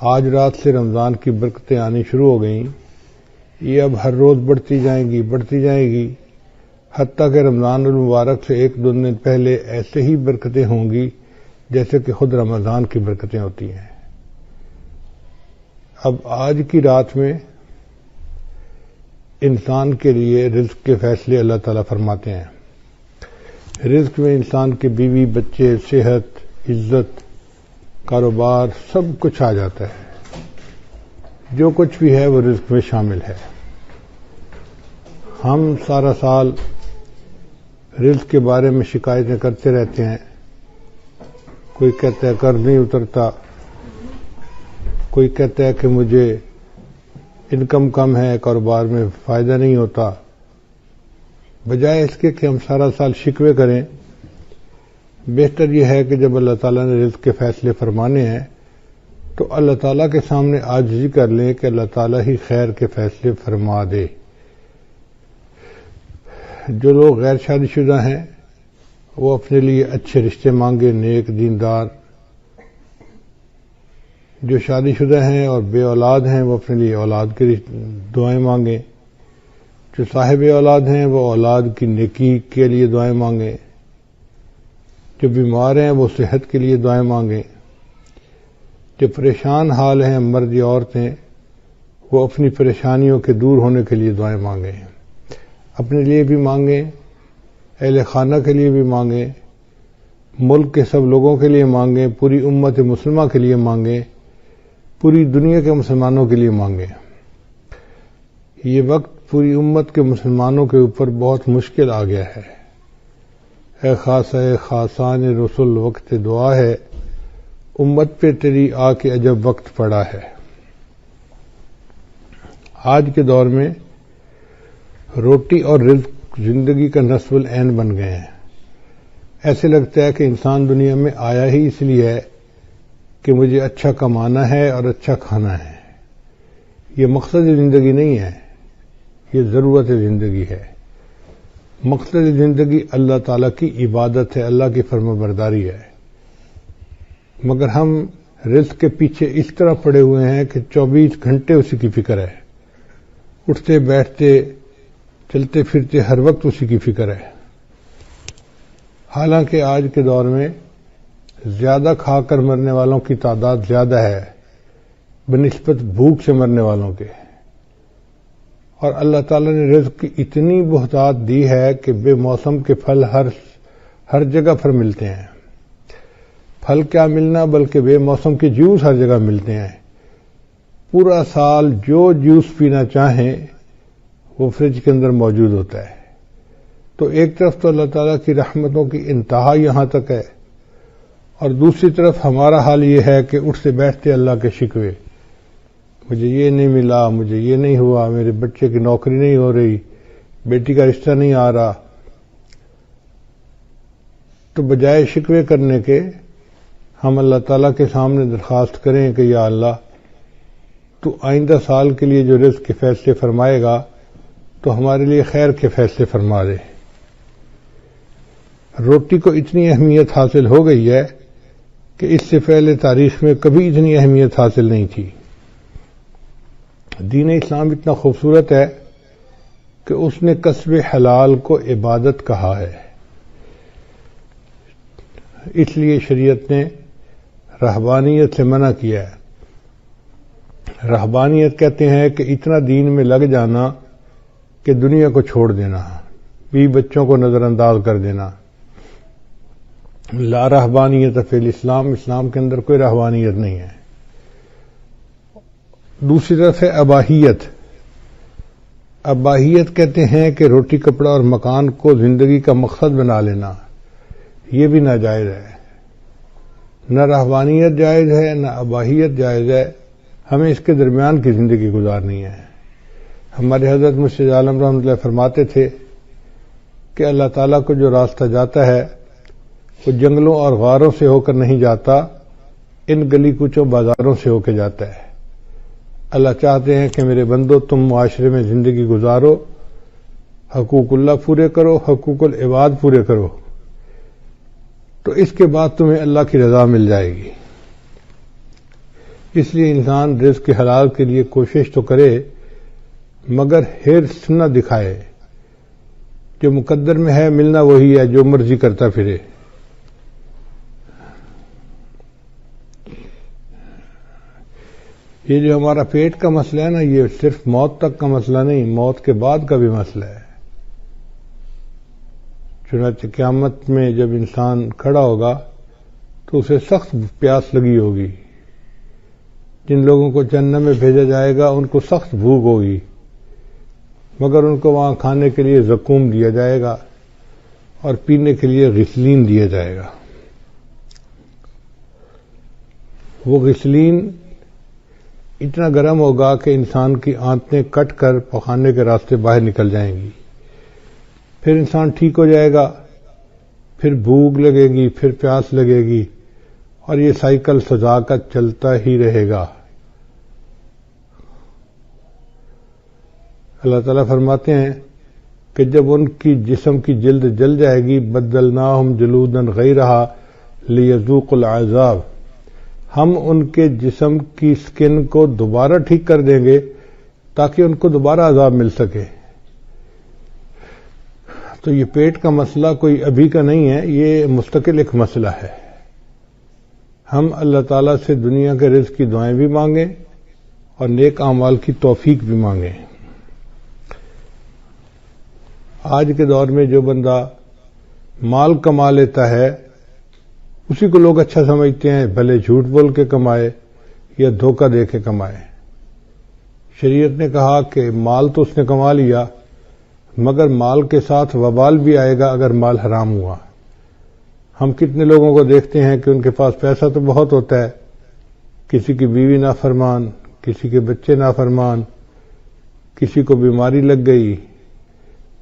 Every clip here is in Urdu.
آج رات سے رمضان کی برکتیں آنی شروع ہو گئیں. یہ اب ہر روز بڑھتی جائیں گی حتیٰ کہ رمضان المبارک سے 1-2 دن پہلے ایسے ہی برکتیں ہوں گی جیسے کہ خود رمضان کی برکتیں ہوتی ہیں. اب آج کی رات میں انسان کے لیے رزق کے فیصلے اللہ تعالیٰ فرماتے ہیں. رزق میں انسان کے بیوی بچے، صحت، عزت، کاروبار سب کچھ آ جاتا ہے. جو کچھ بھی ہے وہ رزق میں شامل ہے. ہم سارا سال رزق کے بارے میں شکایتیں کرتے رہتے ہیں. کوئی کہتا ہے قرض نہیں اترتا، کوئی کہتا ہے کہ مجھے انکم کم ہے، کاروبار میں فائدہ نہیں ہوتا. بجائے اس کے کہ ہم سارا سال شکوے کریں، بہتر یہ ہے کہ جب اللہ تعالیٰ نے رزق کے فیصلے فرمانے ہیں تو اللہ تعالیٰ کے سامنے عاجزی کر لیں کہ اللہ تعالیٰ ہی خیر کے فیصلے فرما دے. جو لوگ غیر شادی شدہ ہیں وہ اپنے لیے اچھے رشتے مانگے، نیک دیندار. جو شادی شدہ ہیں اور بے اولاد ہیں وہ اپنے لیے اولاد کی دعائیں مانگیں. جو صاحب اولاد ہیں وہ اولاد کی نیکی کے لیے دعائیں مانگیں. جو بیمار ہیں وہ صحت کے لیے دعائیں مانگیں. جو پریشان حال ہیں مرد یا عورتیں وہ اپنی پریشانیوں کے دور ہونے کے لیے دعائیں مانگیں. اپنے لیے بھی مانگیں، اہل خانہ کے لیے بھی مانگیں، ملک کے سب لوگوں کے لیے مانگیں، پوری امت مسلمہ کے لیے مانگیں، پوری دنیا کے مسلمانوں کے لیے مانگیں. یہ وقت پوری امت کے مسلمانوں کے اوپر بہت مشکل آ گیا ہے. اے خاص اے خاصان رسول وقت دعا ہے، امت پہ تیری آ کے عجب وقت پڑا ہے. آج کے دور میں روٹی اور رزق زندگی کا نصب العین بن گئے ہیں. ایسے لگتا ہے کہ انسان دنیا میں آیا ہی اس لیے ہے کہ مجھے اچھا کمانا ہے اور اچھا کھانا ہے. یہ مقصد زندگی نہیں ہے، یہ ضرورت زندگی ہے. مقصد زندگی اللہ تعالیٰ کی عبادت ہے، اللہ کی فرما برداری ہے. مگر ہم رزق کے پیچھے اس طرح پڑے ہوئے ہیں کہ 24 گھنٹے اسی کی فکر ہے. اٹھتے بیٹھتے چلتے پھرتے ہر وقت اسی کی فکر ہے. حالانکہ آج کے دور میں زیادہ کھا کر مرنے والوں کی تعداد زیادہ ہے بنسبت بھوک سے مرنے والوں کے. اور اللہ تعالیٰ نے رزق کی اتنی بہتات دی ہے کہ بے موسم کے پھل ہر جگہ پر ملتے ہیں. پھل کیا ملنا بلکہ بے موسم کے جوس ہر جگہ ملتے ہیں. پورا سال جو جوس پینا چاہیں وہ فریج کے اندر موجود ہوتا ہے. تو ایک طرف تو اللہ تعالیٰ کی رحمتوں کی انتہا یہاں تک ہے، اور دوسری طرف ہمارا حال یہ ہے کہ اٹھتے بیٹھتے اللہ کے شکوے، مجھے یہ نہیں ملا، مجھے یہ نہیں ہوا، میرے بچے کی نوکری نہیں ہو رہی، بیٹی کا رشتہ نہیں آ رہا. تو بجائے شکوے کرنے کے ہم اللہ تعالیٰ کے سامنے درخواست کریں کہ یا اللہ تو آئندہ سال کے لیے جو رزق کے فیصلے فرمائے گا تو ہمارے لیے خیر کے فیصلے فرما دے. روٹی کو اتنی اہمیت حاصل ہو گئی ہے کہ اس سے پہلے تاریخ میں کبھی اتنی اہمیت حاصل نہیں تھی. دین اسلام اتنا خوبصورت ہے کہ اس نے کسب حلال کو عبادت کہا ہے. اس لیے شریعت نے رہبانیت سے منع کیا ہے. رہبانیت کہتے ہیں کہ اتنا دین میں لگ جانا کہ دنیا کو چھوڑ دینا، بیوی بچوں کو نظر انداز کر دینا. لا رہبانیت فی الاسلام، اسلام کے اندر کوئی رہبانیت نہیں ہے. دوسری طرف ہے اباہیت. اباہیت کہتے ہیں کہ روٹی کپڑا اور مکان کو زندگی کا مقصد بنا لینا. یہ بھی ناجائز ہے. نہ رہبانیت جائز ہے نہ اباہیت جائز ہے، ہمیں اس کے درمیان کی زندگی گزارنی ہے. ہمارے حضرت مرشد عالم رحمۃ اللہ فرماتے تھے کہ اللہ تعالیٰ کو جو راستہ جاتا ہے وہ جنگلوں اور غاروں سے ہو کر نہیں جاتا، ان گلی کوچوں بازاروں سے ہو کے جاتا ہے. اللہ چاہتے ہیں کہ میرے بندو تم معاشرے میں زندگی گزارو، حقوق اللہ پورے کرو، حقوق العباد پورے کرو، تو اس کے بعد تمہیں اللہ کی رضا مل جائے گی. اس لیے انسان رزق کے حلال کے لیے کوشش تو کرے مگر حرص نہ دکھائے. جو مقدر میں ہے ملنا وہی ہے، جو مرضی کرتا پھرے. یہ جو ہمارا پیٹ کا مسئلہ ہے نا، یہ صرف موت تک کا مسئلہ نہیں، موت کے بعد کا بھی مسئلہ ہے. چنانچہ قیامت میں جب انسان کھڑا ہوگا تو اسے سخت پیاس لگی ہوگی. جن لوگوں کو جہنم میں بھیجا جائے گا ان کو سخت بھوک ہوگی، مگر ان کو وہاں کھانے کے لیے زقوم دیا جائے گا اور پینے کے لیے غسلین دیا جائے گا. وہ غسلین اتنا گرم ہوگا کہ انسان کی آنتیں کٹ کر پخانے کے راستے باہر نکل جائیں گی. پھر انسان ٹھیک ہو جائے گا، پھر بھوک لگے گی، پھر پیاس لگے گی، اور یہ سائیکل سزا کا چلتا ہی رہے گا. اللہ تعالیٰ فرماتے ہیں کہ جب ان کی جسم کی جلد جل جائے گی، بدلناہم جلودا غیرہا لیذوقوا العذاب، ہم ان کے جسم کی سکن کو دوبارہ ٹھیک کر دیں گے تاکہ ان کو دوبارہ عذاب مل سکے. تو یہ پیٹ کا مسئلہ کوئی ابھی کا نہیں ہے، یہ مستقل ایک مسئلہ ہے. ہم اللہ تعالیٰ سے دنیا کے رزق کی دعائیں بھی مانگیں اور نیک اعمال کی توفیق بھی مانگیں. آج کے دور میں جو بندہ مال کما لیتا ہے اسی کو لوگ اچھا سمجھتے ہیں، بھلے جھوٹ بول کے کمائے یا دھوکہ دے کے کمائے. شریعت نے کہا کہ مال تو اس نے کما لیا مگر مال کے ساتھ وبال بھی آئے گا اگر مال حرام ہوا. ہم کتنے لوگوں کو دیکھتے ہیں کہ ان کے پاس پیسہ تو بہت ہوتا ہے، کسی کی بیوی نافرمان، کسی کے بچے نافرمان، کسی کو بیماری لگ گئی،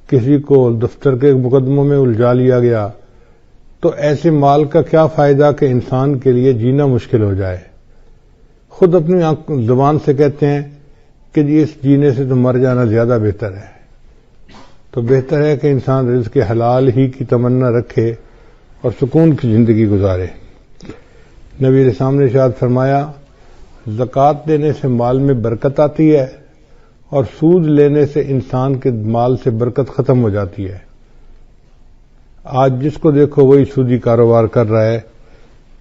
کسی کو دفتر کے مقدموں میں الجھا لیا گیا. تو ایسے مال کا کیا فائدہ کہ انسان کے لیے جینا مشکل ہو جائے. خود اپنی زبان سے کہتے ہیں کہ جی اس جینے سے تو مر جانا زیادہ بہتر ہے. تو بہتر ہے کہ انسان رزق حلال ہی کی تمنا رکھے اور سکون کی زندگی گزارے. نبی علیہ السلام نے ارشاد فرمایا، زکوٰۃ دینے سے مال میں برکت آتی ہے اور سود لینے سے انسان کے مال سے برکت ختم ہو جاتی ہے. آج جس کو دیکھو وہی سودی کاروبار کر رہا ہے.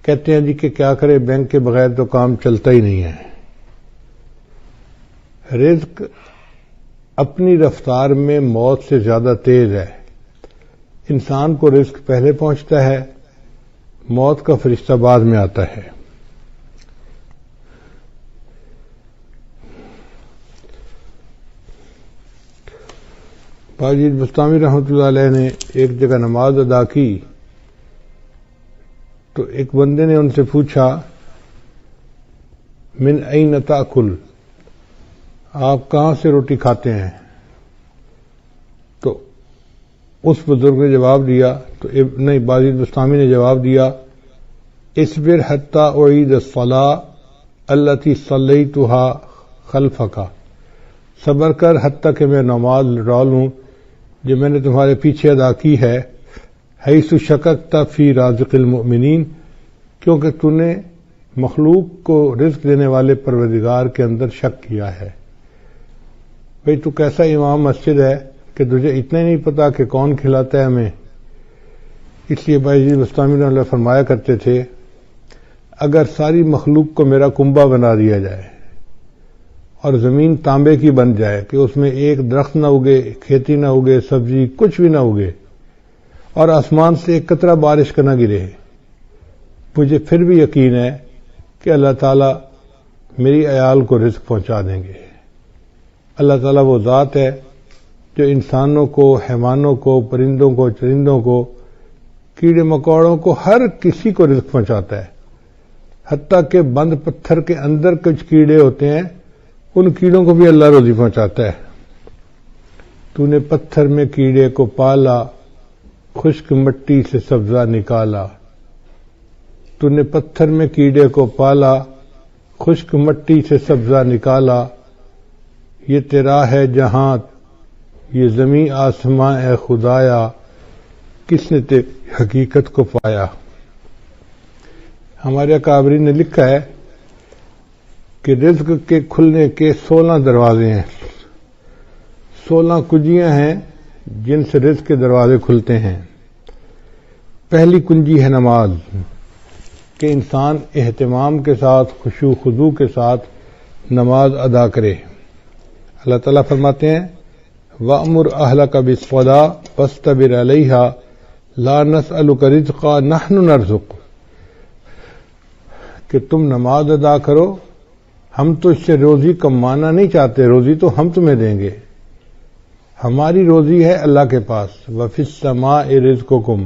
کہتے ہیں جی کہ کیا کرے، بینک کے بغیر تو کام چلتا ہی نہیں ہے. رزق اپنی رفتار میں موت سے زیادہ تیز ہے. انسان کو رزق پہلے پہنچتا ہے، موت کا فرشتہ بعد میں آتا ہے. باجید بستامی رحمۃ اللہ علیہ نے ایک جگہ نماز ادا کی تو ایک بندے نے ان سے پوچھا، من این تاکل، آپ کہاں سے روٹی کھاتے ہیں؟ تو اس بزرگ نے جواب دیا، تو نہیں، باجید بستامی نے جواب دیا، اصبر حتی اعید الصلاۃ التی صلیتها خلفک، صبر کر حتیٰ کہ میں نماز لوٹا لوں جو میں نے تمہارے پیچھے ادا کی ہے. حیث شککت فی رازق المؤمنین، کیونکہ تو نے مخلوق کو رزق دینے والے پروردگار کے اندر شک کیا ہے. بھئی تو کیسا امام مسجد ہے کہ تجھے اتنا ہی نہیں پتا کہ کون کھلاتا ہے ہمیں. اس لیے باجید بستامی رحمۃ اللہ فرمایا کرتے تھے، اگر ساری مخلوق کو میرا کنبہ بنا دیا جائے اور زمین تانبے کی بن جائے کہ اس میں ایک درخت نہ اگے، کھیتی نہ اگے، سبزی کچھ بھی نہ اگے، اور آسمان سے ایک قطرہ بارش کا نہ گرے، مجھے پھر بھی یقین ہے کہ اللہ تعالیٰ میری عیال کو رزق پہنچا دیں گے. اللہ تعالیٰ وہ ذات ہے جو انسانوں کو، حیوانوں کو، پرندوں کو، چرندوں کو، کیڑے مکوڑوں کو، ہر کسی کو رزق پہنچاتا ہے. حتیٰ کہ بند پتھر کے اندر کچھ کیڑے ہوتے ہیں، ان کیڑوں کو بھی اللہ روزی پہنچاتا ہے. تو نے پتھر میں کیڑے کو پالا، خشک مٹی سے سبزہ نکالا. تو نے پتھر میں کیڑے کو پالا، خشک مٹی سے سبزہ نکالا. یہ تیرا ہے جہاں، یہ زمین آسماں اے خدایا، کس نے تیری حقیقت کو پایا. ہمارے اکابرین نے لکھا ہے کہ رزق کے کھلنے کے 16 دروازے ہیں، 16 کنجیاں ہیں جن سے رزق کے دروازے کھلتے ہیں۔ پہلی کنجی ہے نماز، کہ انسان اہتمام کے ساتھ، خشوع خضوع کے ساتھ نماز ادا کرے۔ اللہ تعالیٰ فرماتے ہیں وَأْمُرْ أَهْلَكَ بِالصَّلَاةِ وَاصْطَبِرْ عَلَيْهَا لَا نَسْأَلُكَ رِزْقًا نَحْنُ نَرْزُقُكَ، کہ تم نماز ادا کرو، ہم تو اس سے روزی کمانا نہیں چاہتے، روزی تو ہم تمہیں دیں گے، ہماری روزی ہے اللہ کے پاس۔ وَفِي السَّمَاءِ رِزْقُكُمْ،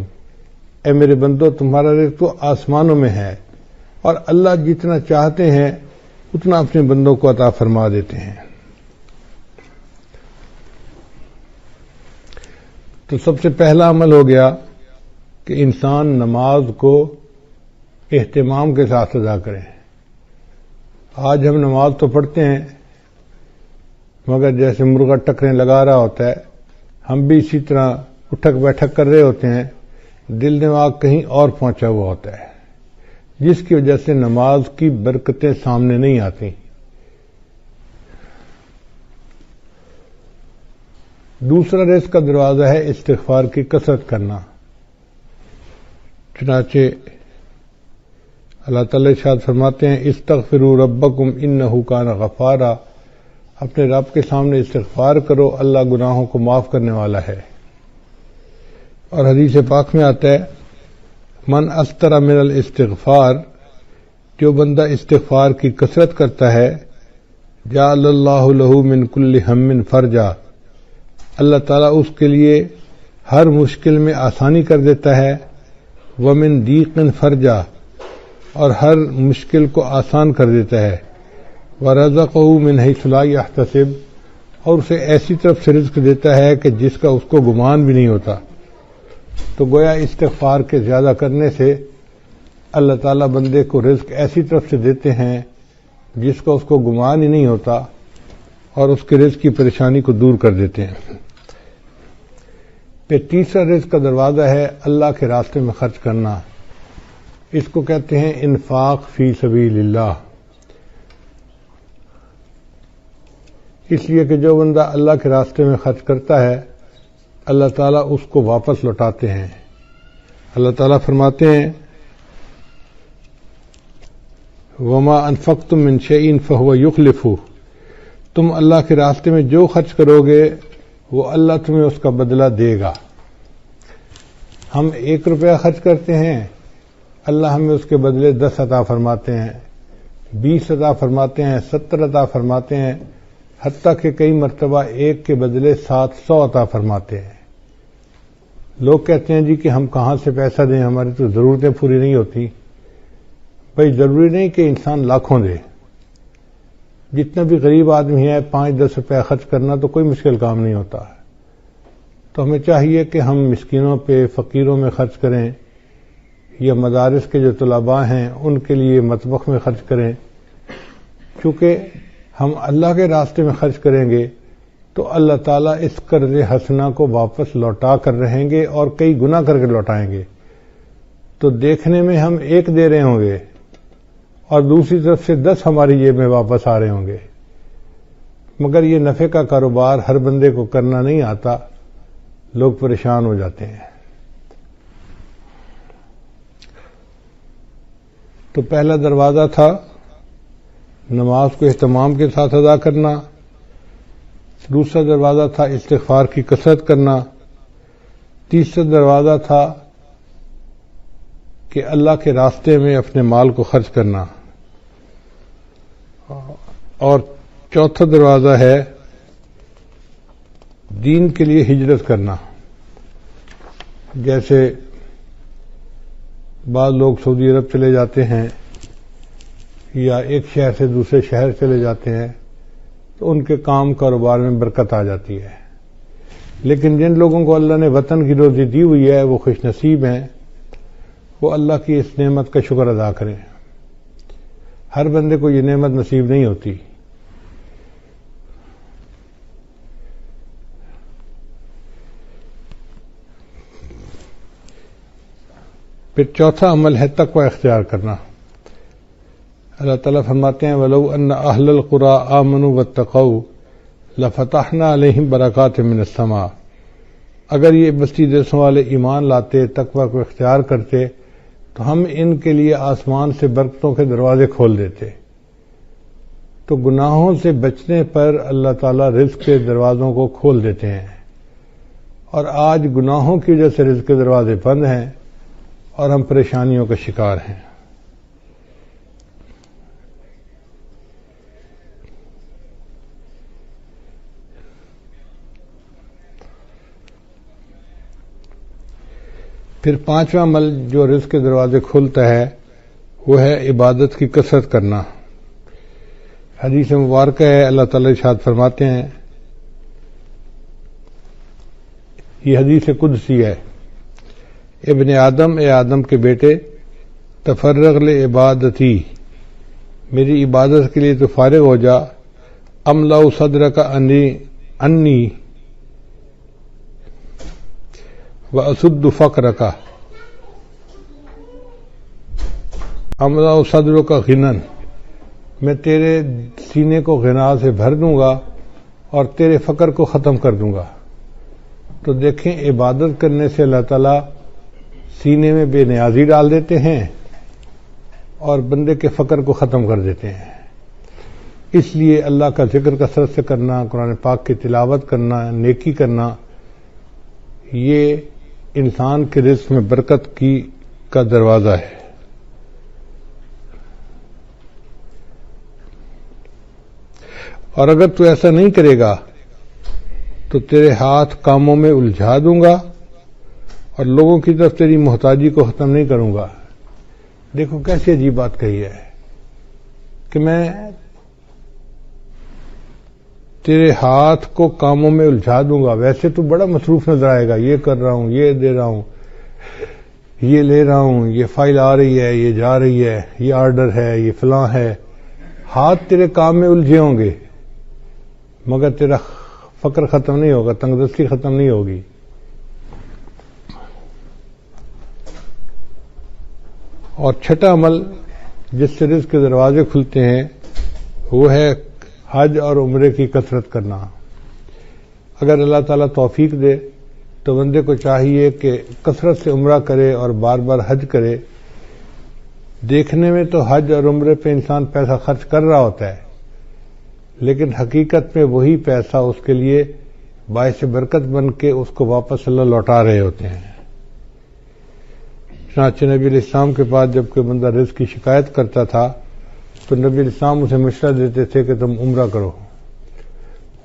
اے میرے بندو تمہارا رزق تو آسمانوں میں ہے، اور اللہ جتنا چاہتے ہیں اتنا اپنے بندوں کو عطا فرما دیتے ہیں۔ تو سب سے پہلا عمل ہو گیا کہ انسان نماز کو اہتمام کے ساتھ ادا کریں۔ آج ہم نماز تو پڑھتے ہیں مگر جیسے مرغا ٹکریں لگا رہا ہوتا ہے، ہم بھی اسی طرح اٹھک بیٹھک کر رہے ہوتے ہیں، دل دماغ کہیں اور پہنچا ہوا ہوتا ہے، جس کی وجہ سے نماز کی برکتیں سامنے نہیں آتی۔ دوسرا رزق کا دروازہ ہے استغفار کی کثرت کرنا۔ چنانچہ اللہ تعالی ارشاد فرماتے ہیں استغفروا ربکم انہ کان غفارا، اپنے رب کے سامنے استغفار کرو، اللہ گناہوں کو معاف کرنے والا ہے۔ اور حدیث پاک میں آتا ہے من استر من الاستغفار، جو بندہ استغفار کی کثرت کرتا ہے جعل اللہ لہ من کل ہم فرجا، اللہ تعالیٰ اس کے لیے ہر مشکل میں آسانی کر دیتا ہے، ومن ضیق فرجا، اور ہر مشکل کو آسان کر دیتا ہے، ورزقہ من حیث لا یحتسب، اور اسے ایسی طرف سے رزق دیتا ہے کہ جس کا اس کو گمان بھی نہیں ہوتا۔ تو گویا استغفار کے زیادہ کرنے سے اللہ تعالیٰ بندے کو رزق ایسی طرف سے دیتے ہیں جس کا اس کو گمان ہی نہیں ہوتا، اور اس کے رزق کی پریشانی کو دور کر دیتے ہیں۔ پھر تیسرا رزق کا دروازہ ہے اللہ کے راستے میں خرچ کرنا، اس کو کہتے ہیں انفاق فی سبیل اللہ۔ اس لیے کہ جو بندہ اللہ کے راستے میں خرچ کرتا ہے اللہ تعالیٰ اس کو واپس لوٹاتے ہیں۔ اللہ تعالیٰ فرماتے ہیں وما انفقتم من شیء فہو یخلفہ، تم اللہ کے راستے میں جو خرچ کرو گے وہ اللہ تمہیں اس کا بدلہ دے گا۔ ہم 1 روپیہ خرچ کرتے ہیں، اللہ ہمیں اس کے بدلے 10 عطا فرماتے ہیں، 20 عطا فرماتے ہیں، 70 عطا فرماتے ہیں، حتیٰ کہ کئی مرتبہ 1 کے بدلے 700 عطا فرماتے ہیں۔ لوگ کہتے ہیں جی کہ ہم کہاں سے پیسہ دیں، ہماری تو ضرورتیں پوری نہیں ہوتی۔ بھائی ضروری نہیں کہ انسان لاکھوں دے، جتنا بھی غریب آدمی ہے 5-10 روپے خرچ کرنا تو کوئی مشکل کام نہیں ہوتا ہے۔ تو ہمیں چاہیے کہ ہم مسکینوں پہ، فقیروں میں خرچ کریں، یا مدارس کے جو طلباء ہیں ان کے لیے مطبخ میں خرچ کریں۔ چونکہ ہم اللہ کے راستے میں خرچ کریں گے تو اللہ تعالیٰ اس قرض حسنہ کو واپس لوٹا کر رہیں گے اور کئی گنا کر کے لوٹائیں گے۔ تو دیکھنے میں ہم 1 دے رہے ہوں گے اور دوسری طرف سے 10 ہماری جیب میں واپس آ رہے ہوں گے، مگر یہ نفع کا کاروبار ہر بندے کو کرنا نہیں آتا، لوگ پریشان ہو جاتے ہیں۔ تو پہلا دروازہ تھا نماز کو اہتمام کے ساتھ ادا کرنا، دوسرا دروازہ تھا استغفار کی کثرت کرنا، تیسرا دروازہ تھا کہ اللہ کے راستے میں اپنے مال کو خرچ کرنا، اور چوتھا دروازہ ہے دین کے لیے ہجرت کرنا۔ جیسے بعض لوگ سعودی عرب چلے جاتے ہیں یا ایک شہر سے دوسرے شہر چلے جاتے ہیں تو ان کے کام کاروبار میں برکت آ جاتی ہے، لیکن جن لوگوں کو اللہ نے وطن کی روزی دی ہوئی ہے وہ خوش نصیب ہیں، وہ اللہ کی اس نعمت کا شکر ادا کریں۔ ہر بندے کو یہ نعمت نصیب نہیں ہوتی۔ پھر چوتھا عمل ہے تقوی اختیار کرنا۔ اللہ تعالیٰ فرماتے ہیں وَلَوْ أَنَّ أَهْلَ الْقُرَىٰ آمَنُوا وَاتَّقَوْا لَفَتَحْنَا عَلَيْهِمْ بَرَكَاتٍ مِّنَ السَّمَاءِ، اگر یہ بستی دیسوں والے ایمان لاتے، تقوی کو اختیار کرتے تو ہم ان کے لیے آسمان سے برکتوں کے دروازے کھول دیتے۔ تو گناہوں سے بچنے پر اللہ تعالیٰ رزق کے دروازوں کو کھول دیتے ہیں، اور آج گناہوں کی وجہ سے رزق کے دروازے بند ہیں اور ہم پریشانیوں کا شکار ہیں۔ پھر پانچواں عمل جو رزق کے دروازے کھولتا ہے وہ ہے عبادت کی کثرت کرنا۔ حدیث مبارکہ ہے، اللہ تعالیٰ ارشاد فرماتے ہیں، یہ حدیث قدسی ہے، ابن آدم، اے آدم کے بیٹے، تفرغ لعبادتی، میری عبادت کے لیے تو فارغ ہو جا، املا صدرک انی واسد فقرک، املا صدرک غنن، میں تیرے سینے کو غنا سے بھر دوں گا اور تیرے فقر کو ختم کر دوں گا۔ تو دیکھیں، عبادت کرنے سے اللہ تعالیٰ سینے میں بے نیازی ڈال دیتے ہیں اور بندے کے فقر کو ختم کر دیتے ہیں۔ اس لیے اللہ کا ذکر کثرت سے کرنا، قرآن پاک کی تلاوت کرنا، نیکی کرنا، یہ انسان کے رزق میں برکت کا دروازہ ہے۔ اور اگر تو ایسا نہیں کرے گا تو تیرے ہاتھ کاموں میں الجھا دوں گا اور لوگوں کی طرف تیری محتاجی کو ختم نہیں کروں گا۔ دیکھو کیسی عجیب بات کہی ہے کہ میں تیرے ہاتھ کو کاموں میں الجھا دوں گا، ویسے تو بڑا مصروف نظر آئے گا، یہ کر رہا ہوں، یہ دے رہا ہوں، یہ لے رہا ہوں، یہ فائل آ رہی ہے، یہ جا رہی ہے، یہ آرڈر ہے، یہ فلاں ہے، ہاتھ تیرے کام میں الجھے ہوں گے مگر تیرا فقر ختم نہیں ہوگا، تنگدستی ختم نہیں ہوگی۔ اور چھٹا عمل جس سے رزق کے دروازے کھلتے ہیں وہ ہے حج اور عمرے کی کثرت کرنا۔ اگر اللہ تعالیٰ توفیق دے تو بندے کو چاہیے کہ کثرت سے عمرہ کرے اور بار بار حج کرے۔ دیکھنے میں تو حج اور عمرے پہ انسان پیسہ خرچ کر رہا ہوتا ہے، لیکن حقیقت میں وہی پیسہ اس کے لیے باعث برکت بن کے اس کو واپس اللہ لوٹا رہے ہوتے ہیں۔ چنانچہ نبی علیہ السلام کے پاس جب کوئی بندہ رزق کی شکایت کرتا تھا تو نبی علیہ السلام اسے مشورہ دیتے تھے کہ تم عمرہ کرو۔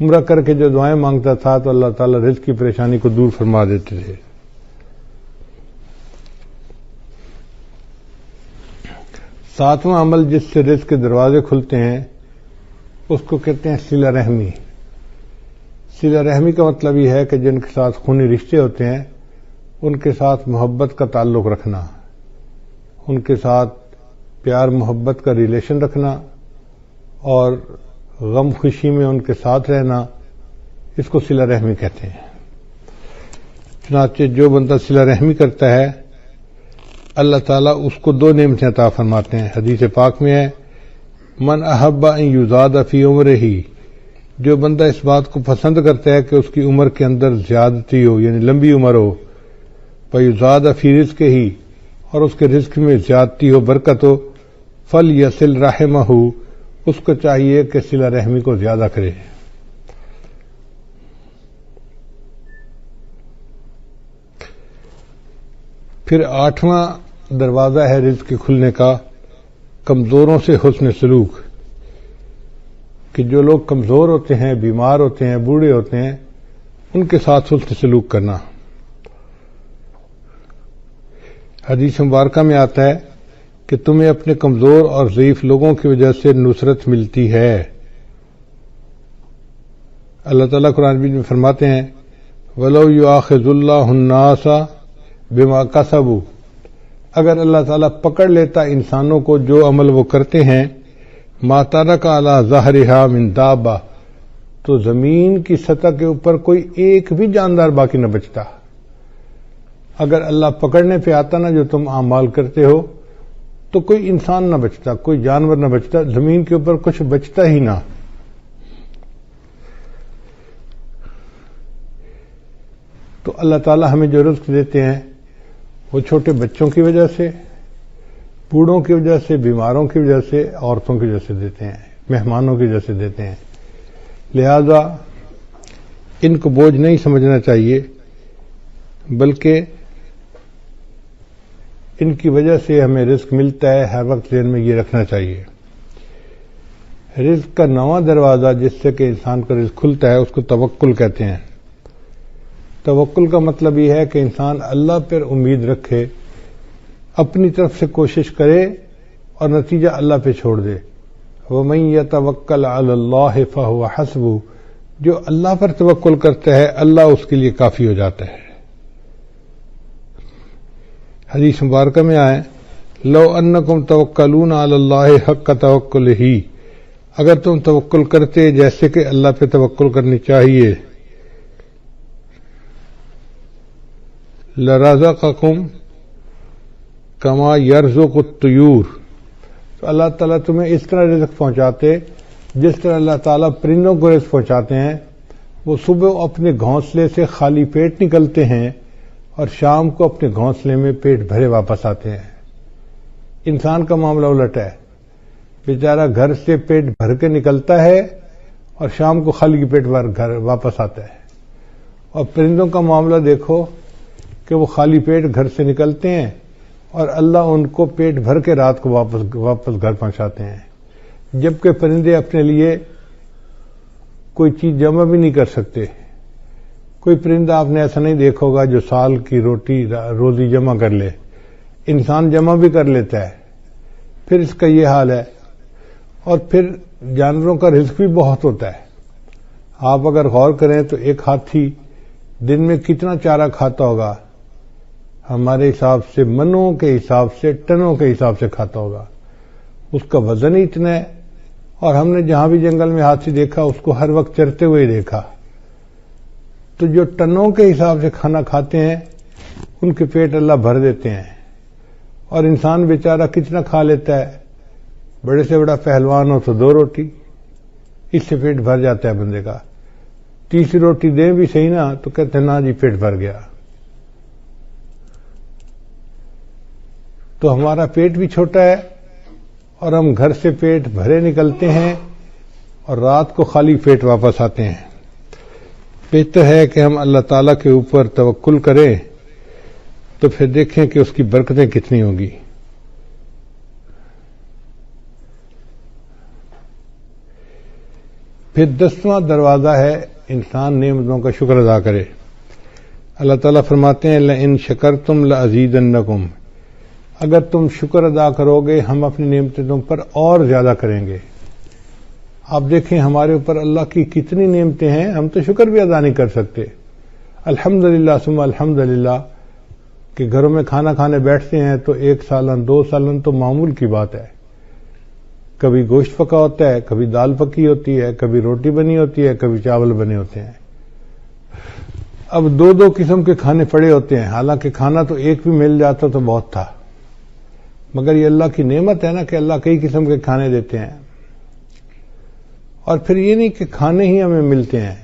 عمرہ کر کے جو دعائیں مانگتا تھا تو اللہ تعالیٰ رزق کی پریشانی کو دور فرما دیتے تھے۔ ساتواں عمل جس سے رزق کے دروازے کھلتے ہیں اس کو کہتے ہیں صلہ رحمی۔ صلہ رحمی کا مطلب یہ ہے کہ جن کے ساتھ خونی رشتے ہوتے ہیں ان کے ساتھ محبت کا تعلق رکھنا، ان کے ساتھ پیار محبت کا ریلیشن رکھنا اور غم خوشی میں ان کے ساتھ رہنا، اس کو صلہ رحمی کہتے ہیں۔ چنانچہ جو بندہ صلہ رحمی کرتا ہے اللہ تعالیٰ اس کو دو نعمتیں عطا فرماتے ہیں۔ حدیث پاک میں ہے من احب ان یزاد فی عمرہ، جو بندہ اس بات کو پسند کرتا ہے کہ اس کی عمر کے اندر زیادتی ہو، یعنی لمبی عمر ہو، فیزاد فی رزق ہی، اور اس کے رزق میں زیادتی ہو، برکت ہو، فلیصل رحمہ، اس کو چاہیے کہ صلہ رحمی کو زیادہ کرے۔ پھر آٹھواں دروازہ ہے رزق کے کھلنے کا، کمزوروں سے حسن سلوک، کہ جو لوگ کمزور ہوتے ہیں، بیمار ہوتے ہیں، بوڑھے ہوتے ہیں، ان کے ساتھ حسن سلوک کرنا۔ حدیث مبارکہ میں آتا ہے کہ تمہیں اپنے کمزور اور ضعیف لوگوں کی وجہ سے نصرت ملتی ہے۔ اللہ تعالیٰ قرآن مجید میں فرماتے ہیں وَلَوْ يُؤَاخِذُ اللَّهُ النَّاسَ بِمَا كَسَبُوا، اگر اللہ تعالیٰ پکڑ لیتا انسانوں کو جو عمل وہ کرتے ہیں، مَا تَرَكَ عَلَى ظَهْرِهَا مِن دَابَّةٍ، تو زمین کی سطح کے اوپر کوئی ایک بھی جاندار باقی نہ بچتا۔ اگر اللہ پکڑنے پہ آتا نا جو تم اعمال کرتے ہو تو کوئی انسان نہ بچتا، کوئی جانور نہ بچتا، زمین کے اوپر کچھ بچتا ہی نہ۔ تو اللہ تعالی ہمیں جو رزق دیتے ہیں وہ چھوٹے بچوں کی وجہ سے، بوڑھوں کی وجہ سے، بیماروں کی وجہ سے، عورتوں کی وجہ سے دیتے ہیں، مہمانوں کی وجہ سے دیتے ہیں۔ لہذا ان کو بوجھ نہیں سمجھنا چاہیے، بلکہ ان کی وجہ سے ہمیں رزق ملتا ہے، ہر وقت ذہن میں یہ رکھنا چاہیے۔ رزق کا نواں دروازہ جس سے کہ انسان کا رزق کھلتا ہے اس کو توکل کہتے ہیں۔ توکل کا مطلب یہ ہے کہ انسان اللہ پر امید رکھے، اپنی طرف سے کوشش کرے اور نتیجہ اللہ پہ چھوڑ دے۔ وَمَن يَتَوَكَّلْ عَلَى اللَّهِ فَهُوَ حَسْبُهُ، جو اللہ پر توکل کرتا ہے اللہ اس کے لیے کافی ہو جاتا ہے۔ حدیث مبارکہ میں آئے لو انکم توکلون علی اللہ حق توکلہ، اگر تم توکل کرتے جیسے کہ اللہ پہ توکل کرنی چاہیے، لرزقکم کما یرزق الطیور، تو اللہ تعالیٰ تمہیں اس طرح رزق پہنچاتے جس طرح اللہ تعالیٰ پرندوں کو رزق پہنچاتے ہیں۔ وہ صبح اپنے گھونسلے سے خالی پیٹ نکلتے ہیں اور شام کو اپنے گھونسلے میں پیٹ بھرے واپس آتے ہیں۔ انسان کا معاملہ الٹ ہے، بیچارہ گھر سے پیٹ بھر کے نکلتا ہے اور شام کو خالی پیٹ گھر واپس آتا ہے۔ اور پرندوں کا معاملہ دیکھو کہ وہ خالی پیٹ گھر سے نکلتے ہیں اور اللہ ان کو پیٹ بھر کے رات کو واپس گھر پہنچاتے ہیں، جبکہ پرندے اپنے لیے کوئی چیز جمع بھی نہیں کر سکتے۔ کوئی پرندہ آپ نے ایسا نہیں دیکھا ہوگا جو سال کی روزی جمع کر لے، انسان جمع بھی کر لیتا ہے، پھر اس کا یہ حال ہے۔ اور پھر جانوروں کا رزق بھی بہت ہوتا ہے۔ آپ اگر غور کریں تو ایک ہاتھی دن میں کتنا چارہ کھاتا ہوگا؟ ہمارے حساب سے منوں کے حساب سے، ٹنوں کے حساب سے کھاتا ہوگا۔ اس کا وزن ہی اتنا ہے، اور ہم نے جہاں بھی جنگل میں ہاتھی دیکھا اس کو ہر وقت چرتے ہوئے دیکھا۔ تو جو ٹنوں کے حساب سے کھانا کھاتے ہیں ان کے پیٹ اللہ بھر دیتے ہیں، اور انسان بیچارہ کتنا کھا لیتا ہے؟ بڑے سے بڑا پہلوان ہو تو 2 روٹی، اس سے پیٹ بھر جاتا ہے بندے کا۔ تیسری روٹی دیں بھی صحیح نا تو کہتے ہیں نا جی پیٹ بھر گیا۔ تو ہمارا پیٹ بھی چھوٹا ہے اور ہم گھر سے پیٹ بھرے نکلتے ہیں اور رات کو خالی پیٹ واپس آتے ہیں۔ بہتر ہے کہ ہم اللہ تعالیٰ کے اوپر توکل کریں، تو پھر دیکھیں کہ اس کی برکتیں کتنی ہوں گی۔ پھر 10واں دروازہ ہے انسان نعمتوں کا شکر ادا کرے۔ اللہ تعالیٰ فرماتے ہیں لئن شکرتم لازیدنکم، اگر تم شکر ادا کرو گے ہم اپنی نعمتیں تم پر اور زیادہ کریں گے۔ آپ دیکھیں ہمارے اوپر اللہ کی کتنی نعمتیں ہیں، ہم تو شکر بھی ادا نہیں کر سکتے۔ الحمدللہ ثم الحمدللہ کہ گھروں میں کھانا کھانے بیٹھتے ہیں تو 1 سالن 2 سالن تو معمول کی بات ہے۔ کبھی گوشت پکا ہوتا ہے، کبھی دال پکی ہوتی ہے، کبھی روٹی بنی ہوتی ہے، کبھی چاول بنے ہوتے ہیں۔ اب 2 قسم کے کھانے پڑے ہوتے ہیں، حالانکہ کھانا تو ایک بھی مل جاتا تو بہت تھا، مگر یہ اللہ کی نعمت ہے نا کہ اللہ کئی قسم کے کھانے دیتے ہیں۔ اور پھر یہ نہیں کہ کھانے ہی ہمیں ملتے ہیں،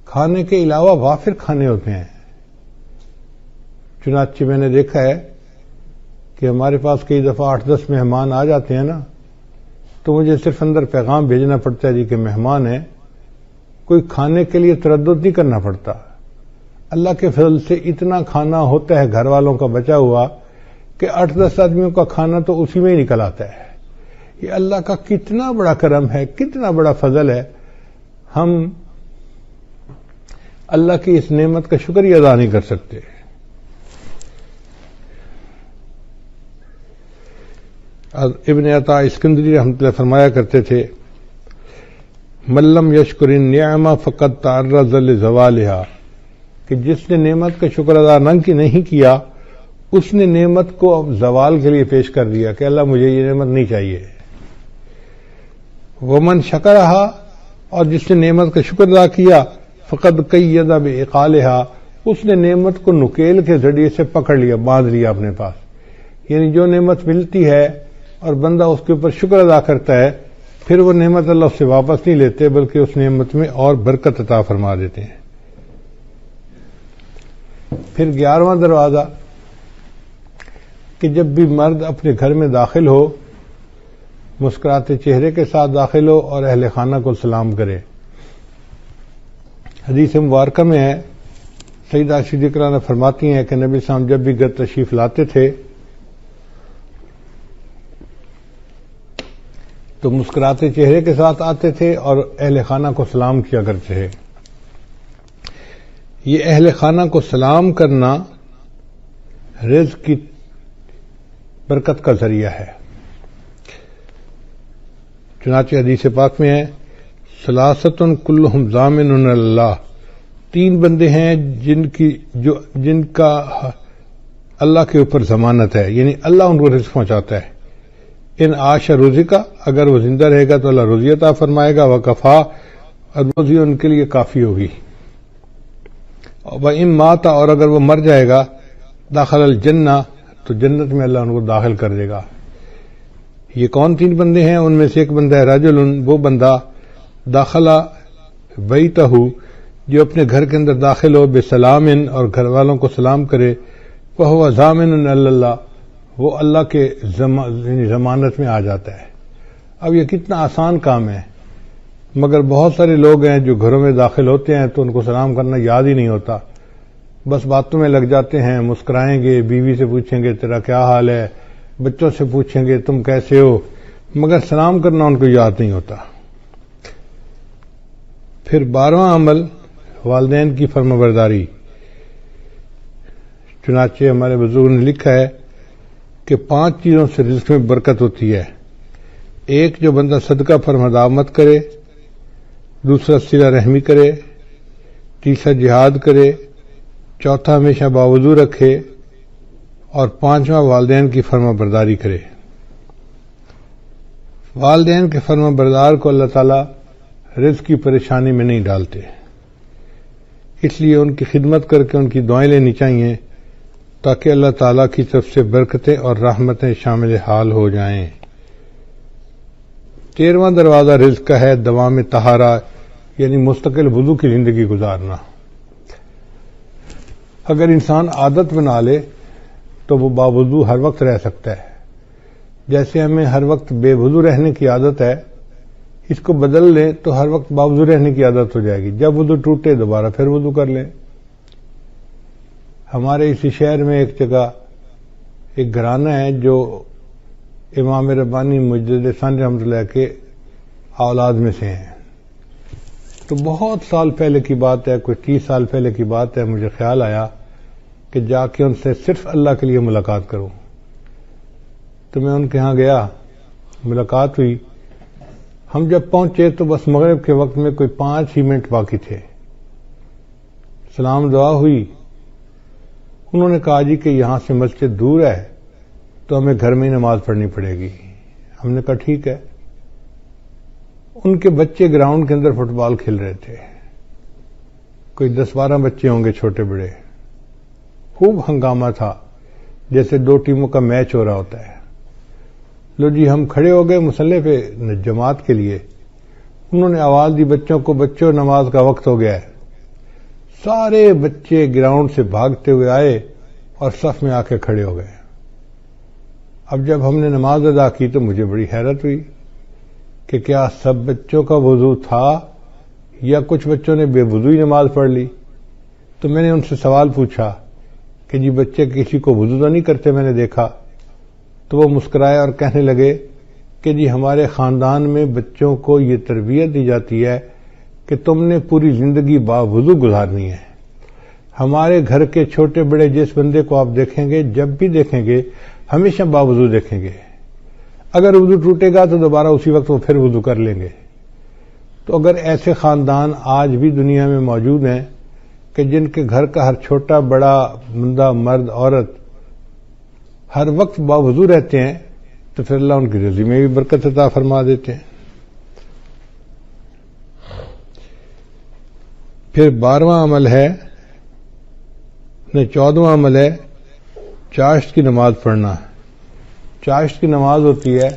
کھانے کے علاوہ وافر کھانے ہوتے ہیں۔ چنانچہ میں نے دیکھا ہے کہ ہمارے پاس کئی دفعہ 8-10 مہمان آ جاتے ہیں نا، تو مجھے صرف اندر پیغام بھیجنا پڑتا ہے جی کہ مہمان ہیں، کوئی کھانے کے لیے تردد نہیں کرنا پڑتا۔ اللہ کے فضل سے اتنا کھانا ہوتا ہے گھر والوں کا بچا ہوا کہ 8-10 آدمیوں کا کھانا تو اسی میں ہی نکل آتا ہے۔ یہ اللہ کا کتنا بڑا کرم ہے، کتنا بڑا فضل ہے، ہم اللہ کی اس نعمت کا شکر ہی ادا نہیں کر سکتے۔ ابن عطا اسکندری رحمۃ اللہ فرمایا کرتے تھے من لم یشکر النعمہ فقد تعرض لزوالہا، کہ جس نے نعمت کا شکر ادا نہیں کیا اس نے نعمت کو زوال کے لیے پیش کر دیا کہ اللہ مجھے یہ نعمت نہیں چاہیے۔ ومن شکرہا، اور جس نے نعمت کا شکر ادا کیا فقد قید بعقالہا، اس نے نعمت کو نکیل کے ذریعے سے پکڑ لیا، باندھ لیا اپنے پاس یعنی جو نعمت ملتی ہے اور بندہ اس کے اوپر شکر ادا کرتا ہے، پھر وہ نعمت اللہ اس سے واپس نہیں لیتے بلکہ اس نعمت میں اور برکت عطا فرما دیتے ہیں۔ پھر 11واں دروازہ کہ جب بھی مرد اپنے گھر میں داخل ہو مسکراتے چہرے کے ساتھ داخل ہو اور اہل خانہ کو سلام کرے۔ حدیث مبارکہ میں ہے، سیدہ صدیقہ عنہا فرماتی ہیں کہ نبی صلی اللہ علیہ وسلم جب بھی گھر تشریف لاتے تھے تو مسکراتے چہرے کے ساتھ آتے تھے اور اہل خانہ کو سلام کیا کرتے تھے۔ یہ اہل خانہ کو سلام کرنا رزق کی برکت کا ذریعہ ہے۔ چنانچہ حدیث پاک میں ہے، ثلاثۃ کلہم ضامن اللہ، 3 بندے ہیں جن کا اللہ کے اوپر ضمانت ہے، یعنی اللہ ان کو رزق پہنچاتا ہے۔ ان عاش رزقا، اگر وہ زندہ رہے گا تو اللہ روزی عطا فرمائے گا، وکفا، اور روزی ان کے لیے کافی ہوگی۔ وَإِن مَاتَ، اور اگر وہ مر جائے گا، داخل الجنہ، تو جنت میں اللہ ان کو داخل کر دے گا۔ یہ کون 3 بندے ہیں؟ ان میں سے ایک بندہ ہے رجل، وہ بندہ داخلہ بیتہ، جو اپنے گھر کے اندر داخل ہو بسلام، اور گھر والوں کو سلام کرے، وَهُوَ ضامن اللہ، وہ اللہ کے ضمانت میں آ جاتا ہے۔ اب یہ کتنا آسان کام ہے، مگر بہت سارے لوگ ہیں جو گھروں میں داخل ہوتے ہیں تو ان کو سلام کرنا یاد ہی نہیں ہوتا، بس باتوں میں لگ جاتے ہیں، مسکرائیں گے، بیوی سے پوچھیں گے تیرا کیا حال ہے، بچوں سے پوچھیں گے تم کیسے ہو، مگر سلام کرنا ان کو یاد نہیں ہوتا۔ پھر 12واں عمل والدین کی فرمانبرداری۔ چنانچہ ہمارے بزرگوں نے لکھا ہے کہ 5 چیزوں سے رزق میں برکت ہوتی ہے۔ ایک، جو بندہ صدقہ پر مداومت کرے، دوسرا صلہ رحمی کرے، تیسرا جہاد کرے، چوتھا ہمیشہ باوضو رکھے، اور 5واں والدین کی فرمانبرداری کرے۔ والدین کے فرمانبردار کو اللہ تعالیٰ رزق کی پریشانی میں نہیں ڈالتے، اس لیے ان کی خدمت کر کے ان کی دعائیں لینی چاہیے تاکہ اللہ تعالیٰ کی طرف سے برکتیں اور رحمتیں شامل حال ہو جائیں۔ 13واں دروازہ رزق کا ہے دوام طہارہ، یعنی مستقل وضو کی زندگی گزارنا۔ اگر انسان عادت بنا لے تو وہ باوضو ہر وقت رہ سکتا ہے۔ جیسے ہمیں ہر وقت بے وضو رہنے کی عادت ہے، اس کو بدل لیں تو ہر وقت باوضو رہنے کی عادت ہو جائے گی، جب وضو ٹوٹے دوبارہ پھر وضو کر لیں۔ ہمارے اسی شہر میں ایک جگہ ایک گھرانہ ہے جو امام ربانی مجدد ثانی رحمۃ اللہ کے اولاد میں سے ہیں، تو بہت سال پہلے کی بات ہے، کوئی 30 سال پہلے کی بات ہے، مجھے خیال آیا کہ جا کے ان سے صرف اللہ کے لیے ملاقات کروں، تو میں ان کے ہاں گیا، ملاقات ہوئی۔ ہم جب پہنچے تو بس مغرب کے وقت میں کوئی 5 ہی منٹ باقی تھے، سلام دعا ہوئی۔ انہوں نے کہا جی کہ یہاں سے مسجد دور ہے تو ہمیں گھر میں ہی نماز پڑھنی پڑے گی۔ ہم نے کہا ٹھیک ہے۔ ان کے بچے گراؤنڈ کے اندر فٹ بال کھیل رہے تھے، کوئی 10-12 بچے ہوں گے چھوٹے بڑے، خوب ہنگامہ تھا جیسے 2 ٹیموں کا میچ ہو رہا ہوتا ہے۔ لو جی ہم کھڑے ہو گئے مصلی پہ جماعت کے لیے، انہوں نے آواز دی بچوں کو، بچوں نماز کا وقت ہو گیا ہے۔ سارے بچے گراؤنڈ سے بھاگتے ہوئے آئے اور صف میں آ کے کھڑے ہو گئے۔ اب جب ہم نے نماز ادا کی تو مجھے بڑی حیرت ہوئی کہ کیا سب بچوں کا وضو تھا یا کچھ بچوں نے بے وضو ہی نماز پڑھ لی۔ تو میں نے ان سے سوال پوچھا کہ جی بچے کسی کو وضو تو نہیں کرتے میں نے دیکھا؟ تو وہ مسکرائے اور کہنے لگے کہ جی ہمارے خاندان میں بچوں کو یہ تربیت دی جاتی ہے کہ تم نے پوری زندگی باوضو گزارنی ہے۔ ہمارے گھر کے چھوٹے بڑے جس بندے کو آپ دیکھیں گے، جب بھی دیکھیں گے ہمیشہ باوضو دیکھیں گے، اگر وضو ٹوٹے گا تو دوبارہ اسی وقت وہ پھر وضو کر لیں گے۔ تو اگر ایسے خاندان آج بھی دنیا میں موجود ہیں کہ جن کے گھر کا ہر چھوٹا بڑا بندہ مرد عورت ہر وقت باوضو رہتے ہیں تو پھر اللہ ان کی رزق میں بھی برکت عطا فرما دیتے ہیں۔ پھر 12واں عمل ہے، 14واں عمل ہے چاشت کی نماز پڑھنا، چاشت کی نماز ہوتی ہے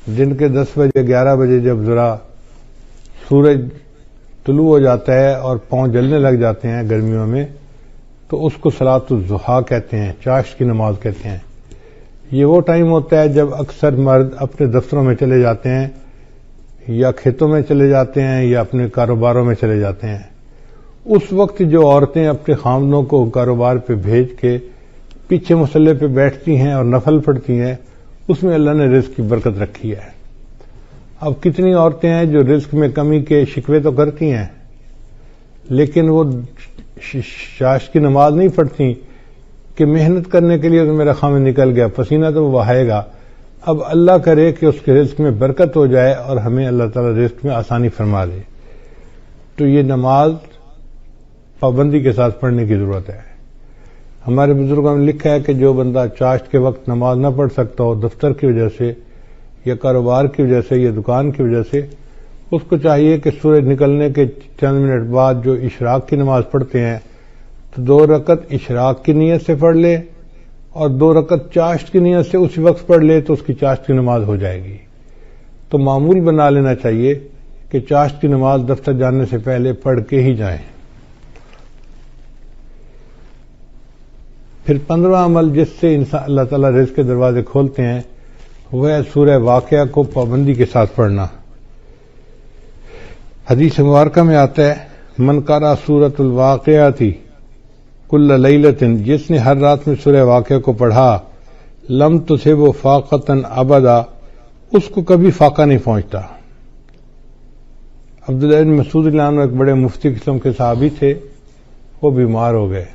دن کے 10 بجے 11 بجے، جب ذرا سورج طلوع ہو جاتا ہے اور پاؤں جلنے لگ جاتے ہیں گرمیوں میں، تو اس کو صلاۃ الضحیٰ کہتے ہیں، چاشت کی نماز کہتے ہیں۔ یہ وہ ٹائم ہوتا ہے جب اکثر مرد اپنے دفتروں میں چلے جاتے ہیں یا کھیتوں میں چلے جاتے ہیں یا اپنے کاروباروں میں چلے جاتے ہیں۔ اس وقت جو عورتیں اپنے خامدوں کو کاروبار پہ بھیج کے پیچھے مصلے پہ بیٹھتی ہیں اور نفل پڑھتی ہیں، اس میں اللہ نے رزق کی برکت رکھی ہے۔ اب کتنی عورتیں ہیں جو رزق میں کمی کے شکوے تو کرتی ہیں، لیکن وہ چاشت کی نماز نہیں پڑھتی کہ محنت کرنے کے لیے تو میرا خامد نکل گیا، پسینہ تو وہ بہائے گا، اب اللہ کرے کہ اس کے رزق میں برکت ہو جائے اور ہمیں اللہ تعالی رزق میں آسانی فرما دے۔ تو یہ نماز پابندی کے ساتھ پڑھنے کی ضرورت ہے۔ ہمارے بزرگوں نے لکھا ہے کہ جو بندہ چاشت کے وقت نماز نہ پڑھ سکتا ہو، دفتر کی وجہ سے یا کاروبار کی وجہ سے یا دکان کی وجہ سے، اس کو چاہیے کہ سورج نکلنے کے چند منٹ بعد جو اشراق کی نماز پڑھتے ہیں تو 2 رکعت اشراق کی نیت سے پڑھ لے اور 2 رکعت چاشت کی نیت سے اسی وقت پڑھ لے تو اس کی چاشت کی نماز ہو جائے گی۔ تو معمول بنا لینا چاہیے کہ چاشت کی نماز دفتر جانے سے پہلے پڑھ کے ہی جائیں۔ پھر 15واں عمل جس سے انسان اللہ تعالیٰ رزق کے دروازے کھولتے ہیں وہ ہے سورہ واقعہ کو پابندی کے ساتھ پڑھنا۔ حدیث مبارکہ میں آتا ہے من قرأ سورۃ الواقعہ کل لیلۃ، جس نے ہر رات میں سورہ واقعہ کو پڑھا، لم تصب فاقۃ ابدا، اس کو کبھی فاقہ نہیں پہنچتا۔ عبداللہ بن مسعود رضی اللہ عنہ ایک بڑے مفتی قسم کے صحابی تھے، وہ بیمار ہو گئے۔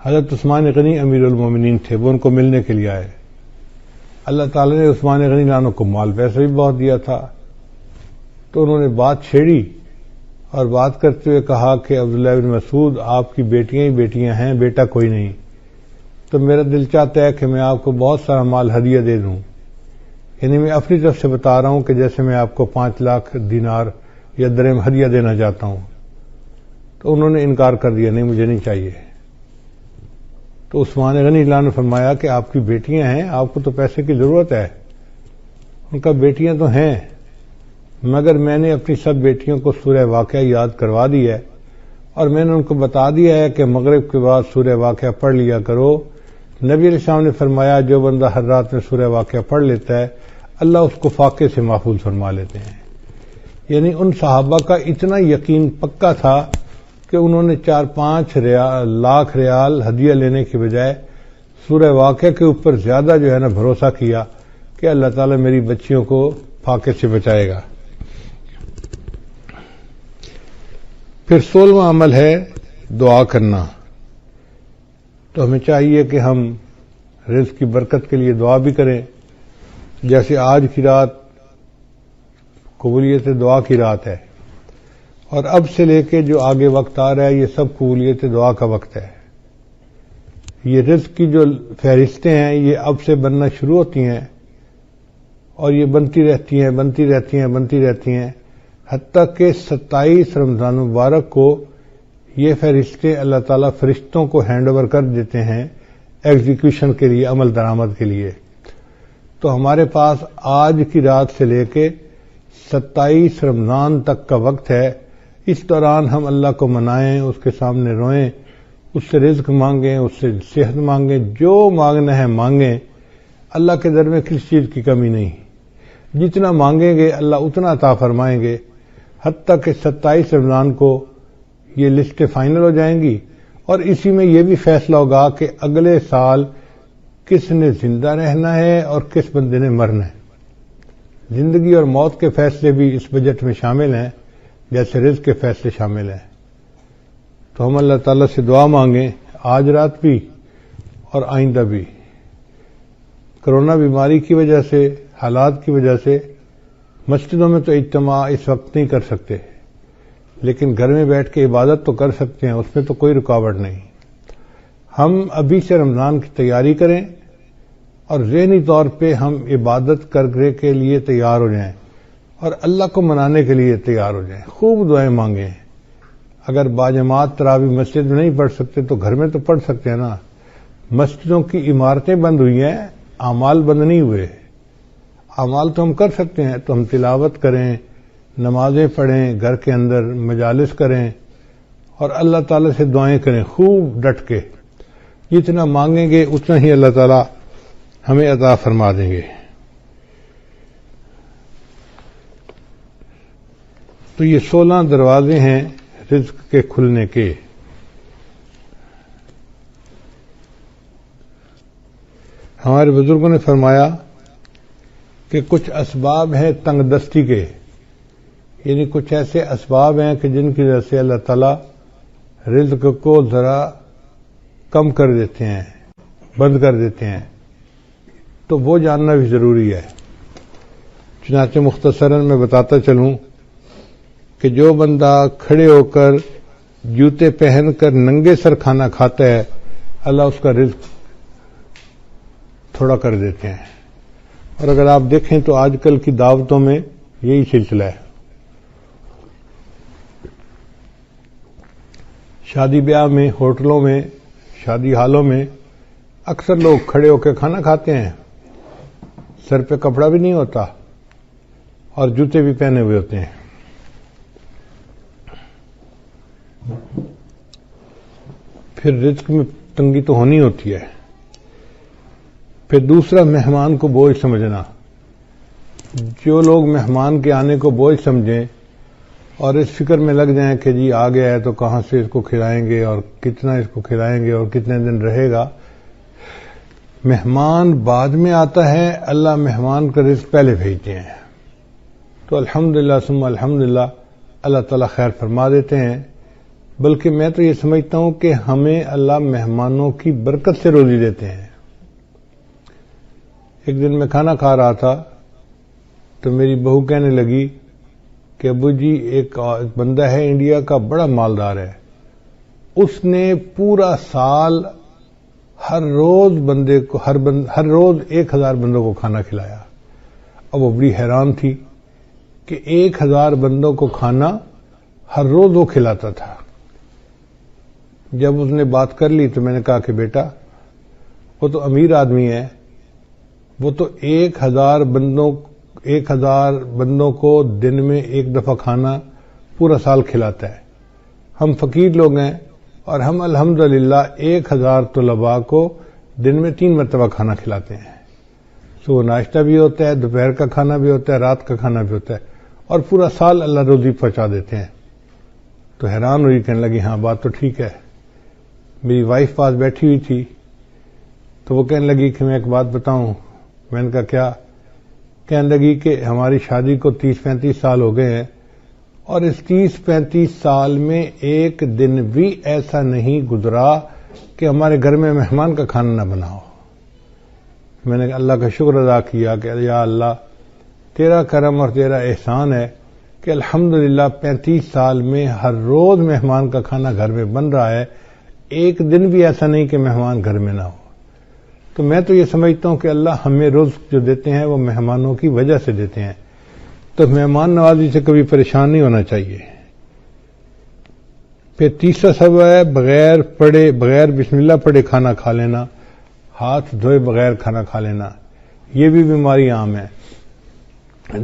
حضرت عثمان غنی امیر المومنین تھے، وہ ان کو ملنے کے لیے آئے۔ اللہ تعالی نے عثمان غنی رضی اللہ عنہ کو مال پیسہ بھی بہت دیا تھا، تو انہوں نے بات چھیڑی اور بات کرتے ہوئے کہا کہ عبداللہ بن مسعود آپ کی بیٹیاں ہی بیٹیاں ہیں، بیٹا کوئی نہیں، تو میرا دل چاہتا ہے کہ میں آپ کو بہت سارا مال ہدیہ دے دوں، یعنی میں اپنی طرف سے بتا رہا ہوں کہ جیسے میں آپ کو 5 لاکھ دینار یا درہم ہدیہ دینا چاہتا ہوں۔ تو انہوں نے انکار کر دیا، نہیں مجھے نہیں چاہیے۔ تو عثمان غنی اللہ نے فرمایا کہ آپ کی بیٹیاں ہیں، آپ کو تو پیسے کی ضرورت ہے۔ ان کا بیٹیاں تو ہیں، مگر میں نے اپنی سب بیٹیوں کو سورہ واقعہ یاد کروا دی ہے اور میں نے ان کو بتا دیا ہے کہ مغرب کے بعد سورہ واقعہ پڑھ لیا کرو۔ نبی علیہ السلام نے فرمایا جو بندہ ہر رات میں سورہ واقعہ پڑھ لیتا ہے اللہ اس کو فاقے سے محفوظ فرما لیتے ہیں۔ یعنی ان صحابہ کا اتنا یقین پکا تھا کہ انہوں نے 4-5 لاکھ ریال ہدیہ لینے کے بجائے سورہ واقعہ کے اوپر زیادہ جو ہے نا بھروسہ کیا کہ اللہ تعالیٰ میری بچیوں کو فاقے سے بچائے گا۔ پھر 16واں عمل ہے دعا کرنا۔ تو ہمیں چاہیے کہ ہم رزق کی برکت کے لیے دعا بھی کریں، جیسے آج کی رات قبولیت دعا کی رات ہے، اور اب سے لے کے جو آگے وقت آ رہا ہے یہ سب قبولیت دعا کا وقت ہے۔ یہ رزق کی جو فہرستیں ہیں یہ اب سے بننا شروع ہوتی ہیں اور یہ بنتی رہتی ہیں حتیٰ کہ 27 رمضان مبارک کو یہ فہرستیں اللہ تعالیٰ فرشتوں کو ہینڈ اوور کر دیتے ہیں ایگزیکیوشن کے لیے، عمل درآمد کے لیے۔ تو ہمارے پاس آج کی رات سے لے کے 27 رمضان تک کا وقت ہے۔ اس دوران ہم اللہ کو منائیں، اس کے سامنے روئیں، اس سے رزق مانگیں، اس سے صحت مانگیں، جو مانگنا ہے مانگیں۔ اللہ کے در میں کسی چیز کی کمی نہیں، جتنا مانگیں گے اللہ اتنا عطا فرمائیں گے، حتیٰ کہ 27 رمضان کو یہ لسٹیں فائنل ہو جائیں گی اور اسی میں یہ بھی فیصلہ ہوگا کہ اگلے سال کس نے زندہ رہنا ہے اور کس بندے نے مرنا ہے۔ زندگی اور موت کے فیصلے بھی اس بجٹ میں شامل ہیں، جیسے رزق کے فیصلے شامل ہیں۔ تو ہم اللہ تعالیٰ سے دعا مانگیں آج رات بھی اور آئندہ بھی۔ کرونا بیماری کی وجہ سے، حالات کی وجہ سے مسجدوں میں تو اجتماع اس وقت نہیں کر سکتے، لیکن گھر میں بیٹھ کے عبادت تو کر سکتے ہیں، اس میں تو کوئی رکاوٹ نہیں۔ ہم ابھی سے رمضان کی تیاری کریں اور ذہنی طور پہ ہم عبادت کرنے کے لیے تیار ہو جائیں اور اللہ کو منانے کے لیے تیار ہو جائیں، خوب دعائیں مانگیں۔ اگر باجماعت تراویح مسجد میں نہیں پڑھ سکتے تو گھر میں تو پڑھ سکتے ہیں نا۔ مسجدوں کی عمارتیں بند ہوئی ہیں، اعمال بند نہیں ہوئے. اعمال تو ہم کر سکتے ہیں، تو ہم تلاوت کریں، نمازیں پڑھیں، گھر کے اندر مجالس کریں اور اللہ تعالیٰ سے دعائیں کریں خوب ڈٹ کے. جتنا مانگیں گے اتنا ہی اللہ تعالیٰ ہمیں عطا فرما دیں گے. تو یہ 16 دروازے ہیں رزق کے کھلنے کے. ہمارے بزرگوں نے فرمایا کہ کچھ اسباب ہیں تنگ دستی کے، یعنی کچھ ایسے اسباب ہیں کہ جن کی وجہ سے اللہ تعالیٰ رزق کو ذرا کم کر دیتے ہیں، بند کر دیتے ہیں، تو وہ جاننا بھی ضروری ہے. چنانچہ مختصراً میں بتاتا چلوں کہ جو بندہ کھڑے ہو کر جوتے پہن کر ننگے سر کھانا کھاتا ہے، اللہ اس کا رزق تھوڑا کر دیتے ہیں. اور اگر آپ دیکھیں تو آج کل کی دعوتوں میں یہی سلسلہ ہے. شادی بیاہ میں، ہوٹلوں میں، شادی ہالوں میں اکثر لوگ کھڑے ہو کے کھانا کھاتے ہیں، سر پہ کپڑا بھی نہیں ہوتا اور جوتے بھی پہنے ہوئے ہوتے ہیں. پھر رزق میں تنگی تو ہونی ہوتی ہے. پھر دوسرا، مہمان کو بوجھ سمجھنا. جو لوگ مہمان کے آنے کو بوجھ سمجھیں اور اس فکر میں لگ جائیں کہ جی آ گیا ہے تو کہاں سے اس کو کھلائیں گے اور کتنا اس کو کھلائیں گے اور کتنے دن رہے گا. مہمان بعد میں آتا ہے، اللہ مہمان کا رزق پہلے بھیجتے ہیں. تو الحمدللہ ثم الحمدللہ اللہ تعالیٰ خیر فرما دیتے ہیں. بلکہ میں تو یہ سمجھتا ہوں کہ ہمیں اللہ مہمانوں کی برکت سے روزی دیتے ہیں. ایک دن میں کھانا کھا رہا تھا تو میری بہو کہنے لگی کہ ابو جی ایک بندہ ہے انڈیا کا، بڑا مالدار ہے، اس نے پورا سال ہر روز بندے کو ہر روز 1000 بندوں کو کھانا کھلایا. اب وہ بڑی حیران تھی کہ 1000 بندوں کو کھانا ہر روز وہ کھلاتا تھا. جب اس نے بات کر لی تو میں نے کہا کہ بیٹا وہ تو امیر آدمی ہے، وہ تو 1000 بندوں کو دن میں ایک دفعہ کھانا پورا سال کھلاتا ہے. ہم فقیر لوگ ہیں اور ہم الحمدللہ 1000 طلباء کو دن میں 3 مرتبہ کھانا کھلاتے ہیں. صبح ناشتہ بھی ہوتا ہے، دوپہر کا کھانا بھی ہوتا ہے، رات کا کھانا بھی ہوتا ہے، اور پورا سال اللہ روزی پہنچا دیتے ہیں. تو حیران ہوئی، کہنے لگی ہاں بات تو ٹھیک ہے. میری وائف پاس بیٹھی ہوئی تھی تو وہ کہنے لگی کہ میں ایک بات بتاؤں. میں نے کہا کیا؟ کہنے لگی کہ ہماری شادی کو 30-35 سال ہو گئے ہیں اور اس 30-35 سال میں ایک دن بھی ایسا نہیں گزرا کہ ہمارے گھر میں مہمان کا کھانا نہ بنا ہو. میں نے اللہ کا شکر ادا کیا کہ یا اللہ تیرا کرم اور تیرا احسان ہے کہ الحمدللہ 35 سال میں ہر روز مہمان کا کھانا گھر میں بن رہا ہے، ایک دن بھی ایسا نہیں کہ مہمان گھر میں نہ ہو. تو میں تو یہ سمجھتا ہوں کہ اللہ ہمیں رزق جو دیتے ہیں وہ مہمانوں کی وجہ سے دیتے ہیں. تو مہمان نوازی سے کبھی پریشان نہیں ہونا چاہیے. پھر تیسرا سبب ہے بغیر بسم اللہ پڑھے کھانا کھا لینا، ہاتھ دھوئے بغیر کھانا کھا لینا. یہ بھی بیماری عام ہے.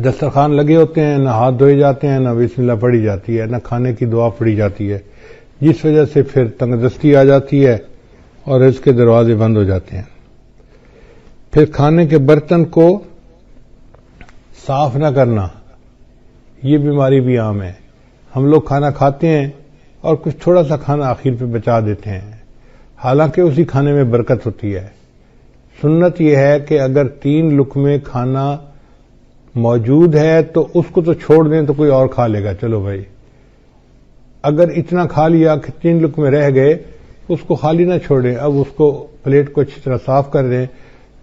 دسترخوان لگے ہوتے ہیں، نہ ہاتھ دھوئے جاتے ہیں، نہ بسم اللہ پڑھی جاتی ہے، نہ کھانے کی دعا پڑھی جاتی ہے، جس وجہ سے پھر تنگ دستی آ جاتی ہے اور رزق کے دروازے بند ہو جاتے ہیں. پھر کھانے کے برتن کو صاف نہ کرنا، یہ بیماری بھی عام ہے. ہم لوگ کھانا کھاتے ہیں اور کچھ تھوڑا سا کھانا آخر پہ بچا دیتے ہیں، حالانکہ اسی کھانے میں برکت ہوتی ہے. سنت یہ ہے کہ اگر 3 لقمے کھانا موجود ہے تو اس کو تو چھوڑ دیں تو کوئی اور کھا لے گا، چلو بھائی. اگر اتنا کھا لیا کہ 3 لقمے رہ گئے، اس کو خالی نہ چھوڑیں. اب اس کو پلیٹ کو اچھی طرح صاف کر دیں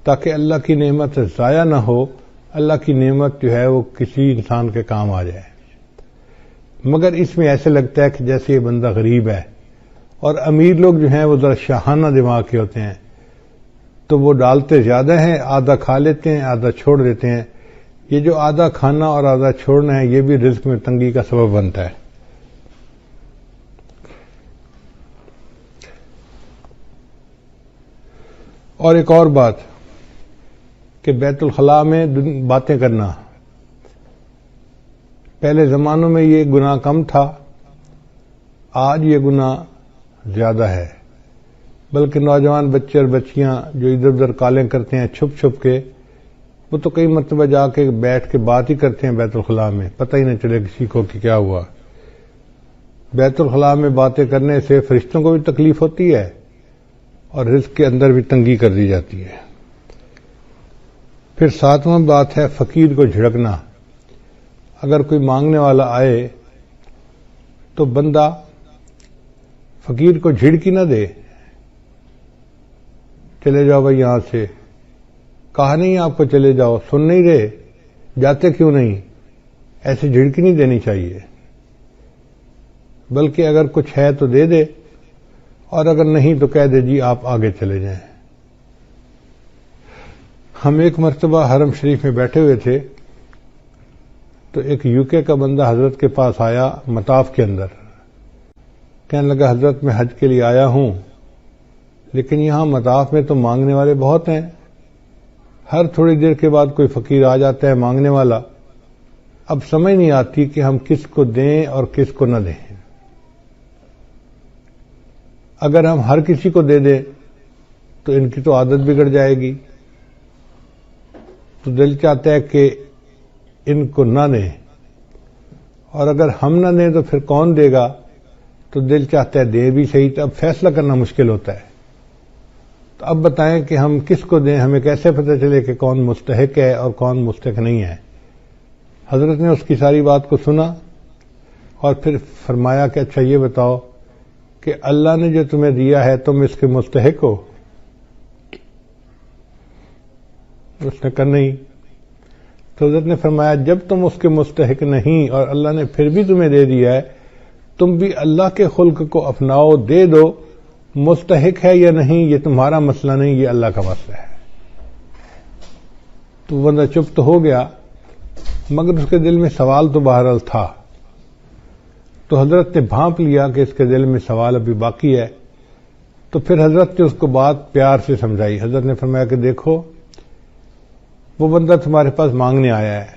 تاکہ اللہ کی نعمت ضائع نہ ہو، اللہ کی نعمت جو ہے وہ کسی انسان کے کام آ جائے. مگر اس میں ایسے لگتا ہے کہ جیسے یہ بندہ غریب ہے، اور امیر لوگ جو ہیں وہ ذرا شاہانہ دماغ کے ہوتے ہیں تو وہ ڈالتے زیادہ ہیں، آدھا کھا لیتے ہیں، آدھا چھوڑ دیتے ہیں. یہ جو آدھا کھانا اور آدھا چھوڑنا ہے یہ بھی رزق میں تنگی کا سبب بنتا ہے. اور ایک اور بات کہ بیت الخلاء میں باتیں کرنا، پہلے زمانوں میں یہ گناہ کم تھا، آج یہ گناہ زیادہ ہے، بلکہ نوجوان بچے اور بچیاں جو ادھر ادھر کالیں کرتے ہیں چھپ چھپ کے، وہ تو کئی مرتبہ جا کے بیٹھ کے بات ہی کرتے ہیں بیت الخلاء میں، پتہ ہی نہ چلے کسی کو کہ کیا ہوا۔ بیت الخلاء میں باتیں کرنے سے فرشتوں کو بھی تکلیف ہوتی ہے اور رزق کے اندر بھی تنگی کر دی جاتی ہے۔ پھر 7واں بات ہے فقیر کو جھڑکنا۔ اگر کوئی مانگنے والا آئے تو بندہ فقیر کو جھڑکی نہ دے، چلے جاؤ بھائی یہاں سے، کہا نہیں آپ کو چلے جاؤ، سن نہیں رہے، جاتے کیوں نہیں، ایسے جھڑکی نہیں دینی چاہیے، بلکہ اگر کچھ ہے تو دے دے، اور اگر نہیں تو کہہ دے جی آپ آگے چلے جائیں۔ ہم ایک مرتبہ حرم شریف میں بیٹھے ہوئے تھے تو ایک UK کا بندہ حضرت کے پاس آیا مطاف کے اندر، کہنے لگا حضرت میں حج کے لیے آیا ہوں، لیکن یہاں مطاف میں تو مانگنے والے بہت ہیں، ہر تھوڑی دیر کے بعد کوئی فقیر آ جاتا ہے مانگنے والا، اب سمجھ نہیں آتی کہ ہم کس کو دیں اور کس کو نہ دیں۔ اگر ہم ہر کسی کو دے دیں تو ان کی تو عادت بگڑ جائے گی، تو دل چاہتا ہے کہ ان کو نہ دیں، اور اگر ہم نہ دیں تو پھر کون دے گا، تو دل چاہتا ہے دے بھی صحیح، تو اب فیصلہ کرنا مشکل ہوتا ہے۔ تو اب بتائیں کہ ہم کس کو دیں، ہمیں کیسے پتہ چلے کہ کون مستحق ہے اور کون مستحق نہیں ہے؟ حضرت نے اس کی ساری بات کو سنا اور پھر فرمایا کہ اچھا یہ بتاؤ کہ اللہ نے جو تمہیں دیا ہے تم اس کے مستحق ہو؟ اس نے کہا نہیں۔ تو حضرت نے فرمایا جب تم اس کے مستحق نہیں اور اللہ نے پھر بھی تمہیں دے دیا ہے، تم بھی اللہ کے خلق کو اپناؤ، دے دو، مستحق ہے یا نہیں یہ تمہارا مسئلہ نہیں، یہ اللہ کا مسئلہ ہے۔ تو بندہ چپ تو ہو گیا، مگر اس کے دل میں سوال تو بہرحال تھا، تو حضرت نے بھانپ لیا کہ اس کے دل میں سوال ابھی باقی ہے، تو پھر حضرت نے اس کو بات پیار سے سمجھائی۔ حضرت نے فرمایا کہ دیکھو وہ بندہ تمہارے پاس مانگنے آیا ہے،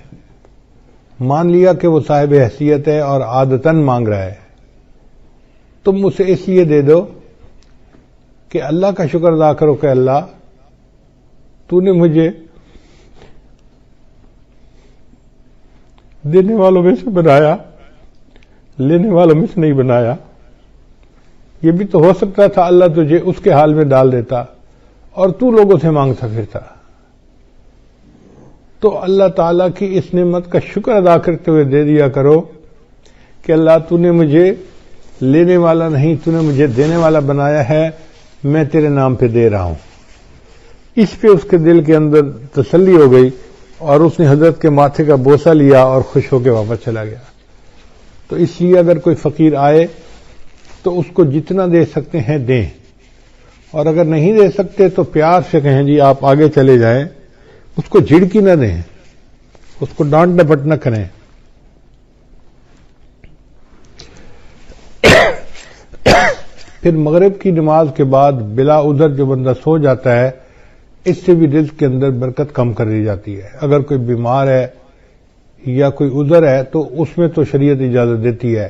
مان لیا کہ وہ صاحب حیثیت ہے اور عادتاً مانگ رہا ہے، تم اسے اس لیے دے دو کہ اللہ کا شکر ادا کرو کہ اللہ تو نے مجھے دینے والوں میں سے بنایا، لینے والوں میں سے نہیں بنایا۔ یہ بھی تو ہو سکتا تھا اللہ تجھے اس کے حال میں ڈال دیتا اور تو لوگوں سے مانگتا پھرتا۔ تو اللہ تعالیٰ کی اس نعمت کا شکر ادا کرتے ہوئے دے دیا کرو کہ اللہ تو نے مجھے لینے والا نہیں، تو نے مجھے دینے والا بنایا ہے، میں تیرے نام پہ دے رہا ہوں۔ اس پہ اس کے دل کے اندر تسلی ہو گئی اور اس نے حضرت کے ماتھے کا بوسہ لیا اور خوش ہو کے واپس چلا گیا۔ تو اس لیے اگر کوئی فقیر آئے تو اس کو جتنا دے سکتے ہیں دیں، اور اگر نہیں دے سکتے تو پیار سے کہیں جی آپ آگے چلے جائیں، اس کو جھڑکی نہ دیں، اس کو ڈانٹ ڈپٹ نہ کریں۔ پھر مغرب کی نماز کے بعد بلا عذر جو بندہ سو جاتا ہے، اس سے بھی رزق کے اندر برکت کم کر دی جاتی ہے۔ اگر کوئی بیمار ہے یا کوئی عذر ہے تو اس میں تو شریعت اجازت دیتی ہے،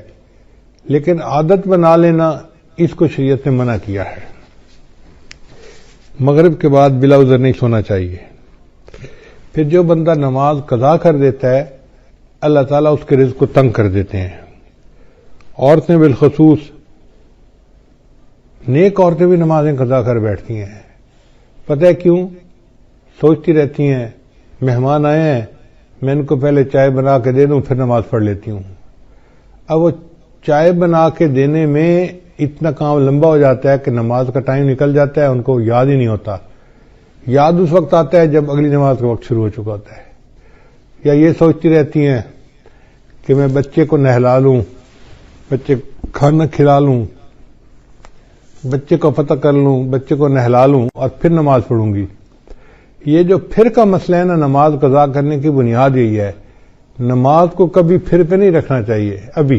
لیکن عادت بنا لینا اس کو شریعت نے منع کیا ہے۔ مغرب کے بعد بلا عذر نہیں سونا چاہیے۔ پھر جو بندہ نماز قضا کر دیتا ہے اللہ تعالیٰ اس کے رزق کو تنگ کر دیتے ہیں۔ عورتیں بالخصوص، نیک عورتیں بھی نمازیں قضا کر بیٹھتی ہیں، پتہ ہے کیوں؟ سوچتی رہتی ہیں مہمان آئے ہیں، میں ان کو پہلے چائے بنا کے دے دوں پھر نماز پڑھ لیتی ہوں۔ اب وہ چائے بنا کے دینے میں اتنا کام لمبا ہو جاتا ہے کہ نماز کا ٹائم نکل جاتا ہے، ان کو یاد ہی نہیں ہوتا۔ یاد اس وقت آتا ہے جب اگلی نماز کا وقت شروع ہو چکا ہوتا ہے۔ یا یہ سوچتی رہتی ہیں کہ میں بچے کو نہلا لوں، بچے کھانا کھلا لوں، بچے کو فتح کر لوں، بچے کو نہلا لوں اور پھر نماز پڑھوں گی۔ یہ جو پھر کا مسئلہ ہے نا، نماز قضا کرنے کی بنیاد یہی ہے۔ نماز کو کبھی پھر پہ نہیں رکھنا چاہیے، ابھی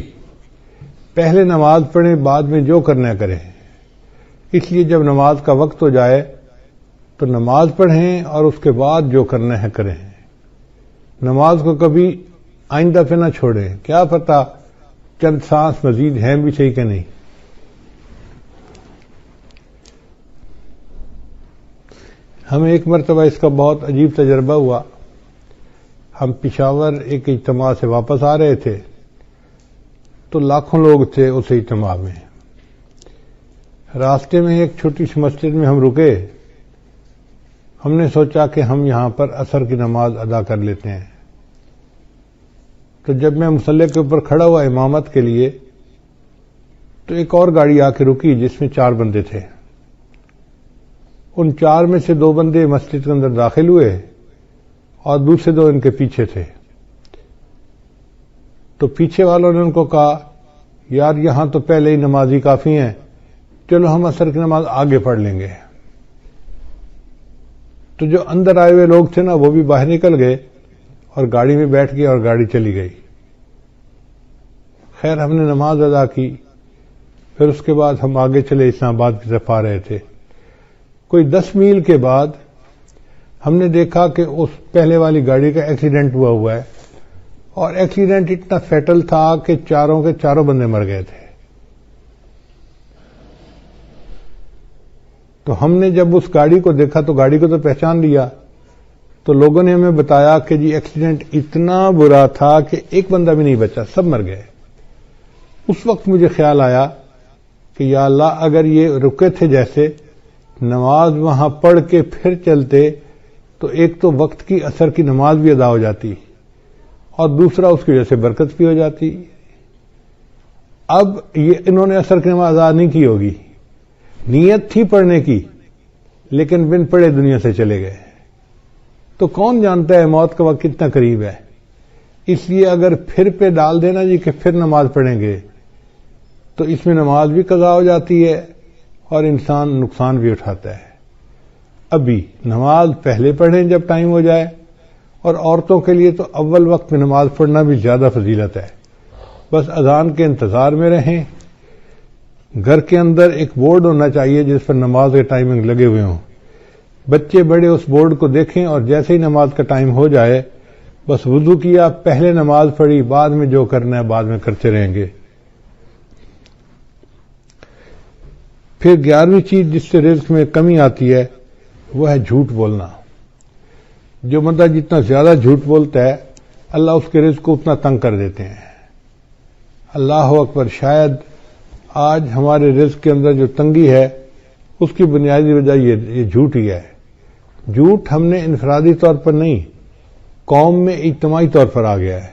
پہلے نماز پڑھیں، بعد میں جو کرنا کریں۔ اس لیے جب نماز کا وقت ہو جائے تو نماز پڑھیں اور اس کے بعد جو کرنا ہے کریں. نماز کو کبھی آئندہ پہ نہ چھوڑیں. کیا پتہ چند سانس مزید ہیں بھی صحیح کہ نہیں. ہمیں ایک مرتبہ اس کا بہت عجیب تجربہ ہوا. ہم پشاور ایک اجتماع سے واپس آ رہے تھے تو لاکھوں لوگ تھے اس اجتماع میں. راستے میں ایک چھوٹی سی مسجد میں ہم رکے. ہم نے سوچا کہ ہم یہاں پر عصر کی نماز ادا کر لیتے ہیں. تو جب میں مصلی کے اوپر کھڑا ہوا امامت کے لیے تو ایک اور گاڑی آ کے رکی جس میں 4 بندے تھے. ان 4 میں سے 2 بندے مسجد کے اندر داخل ہوئے اور دوسرے 2 ان کے پیچھے تھے. تو پیچھے والوں نے ان کو کہا یار یہاں تو پہلے ہی نمازی کافی ہیں, چلو ہم عصر کی نماز آگے پڑھ لیں گے. تو جو اندر آئے ہوئے لوگ تھے نا وہ بھی باہر نکل گئے اور گاڑی میں بیٹھ گئے اور گاڑی چلی گئی. خیر ہم نے نماز ادا کی. پھر اس کے بعد ہم آگے چلے اسلام آباد کی طرف آ رہے تھے. کوئی 10 میل کے بعد ہم نے دیکھا کہ اس پہلے والی گاڑی کا ایکسیڈنٹ ہوا ہے اور ایکسیڈنٹ اتنا فیٹل تھا کہ چاروں کے چاروں بندے مر گئے تھے. تو ہم نے جب اس گاڑی کو دیکھا تو گاڑی کو تو پہچان لیا. تو لوگوں نے ہمیں بتایا کہ جی ایکسیڈنٹ اتنا برا تھا کہ ایک بندہ بھی نہیں بچا, سب مر گئے. اس وقت مجھے خیال آیا کہ یا اللہ اگر یہ رکے تھے جیسے نماز وہاں پڑھ کے پھر چلتے تو ایک تو وقت کی عصر کی نماز بھی ادا ہو جاتی اور دوسرا اس کی وجہ سے برکت بھی ہو جاتی. اب یہ انہوں نے عصر کی نماز ادا نہیں کی ہوگی, نیت تھی پڑھنے کی لیکن بن پڑھے دنیا سے چلے گئے. تو کون جانتا ہے موت کا وقت کتنا قریب ہے. اس لیے اگر پھر پہ ڈال دینا جی کہ پھر نماز پڑھیں گے تو اس میں نماز بھی قضا ہو جاتی ہے اور انسان نقصان بھی اٹھاتا ہے. ابھی نماز پہلے پڑھیں جب ٹائم ہو جائے, اور عورتوں کے لیے تو اول وقت میں نماز پڑھنا بھی زیادہ فضیلت ہے. بس اذان کے انتظار میں رہیں. گھر کے اندر ایک بورڈ ہونا چاہیے جس پر نماز کے ٹائمنگ لگے ہوئے ہوں. بچے بڑے اس بورڈ کو دیکھیں اور جیسے ہی نماز کا ٹائم ہو جائے بس وضو کیا, پہلے نماز پڑھی, بعد میں جو کرنا ہے بعد میں کرتے رہیں گے. پھر 11ویں چیز جس سے رزق میں کمی آتی ہے وہ ہے جھوٹ بولنا. جو بندہ جتنا زیادہ جھوٹ بولتا ہے اللہ اس کے رزق کو اتنا تنگ کر دیتے ہیں. اللہ اکبر. شاید آج ہمارے رزق کے اندر جو تنگی ہے اس کی بنیادی وجہ یہ جھوٹ ہی ہے. جھوٹ ہم نے انفرادی طور پر نہیں, قوم میں اجتماعی طور پر آ گیا ہے.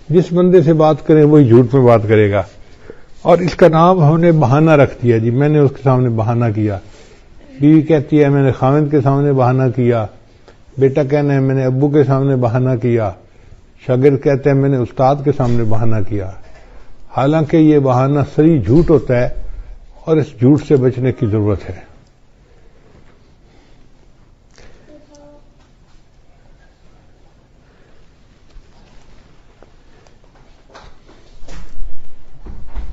جس بندے سے بات کریں وہی جھوٹ میں بات کرے گا, اور اس کا نام ہم نے بہانہ رکھ دیا. جی میں نے اس کے سامنے بہانہ کیا. بیوی کہتی ہے میں نے خاوند کے سامنے بہانہ کیا. بیٹا کہنا ہے میں نے ابو کے سامنے بہانہ کیا. شاگرد کہتے ہیں میں نے استاد کے سامنے بہانہ کیا. حالانکہ یہ بہانہ صریح جھوٹ ہوتا ہے اور اس جھوٹ سے بچنے کی ضرورت ہے.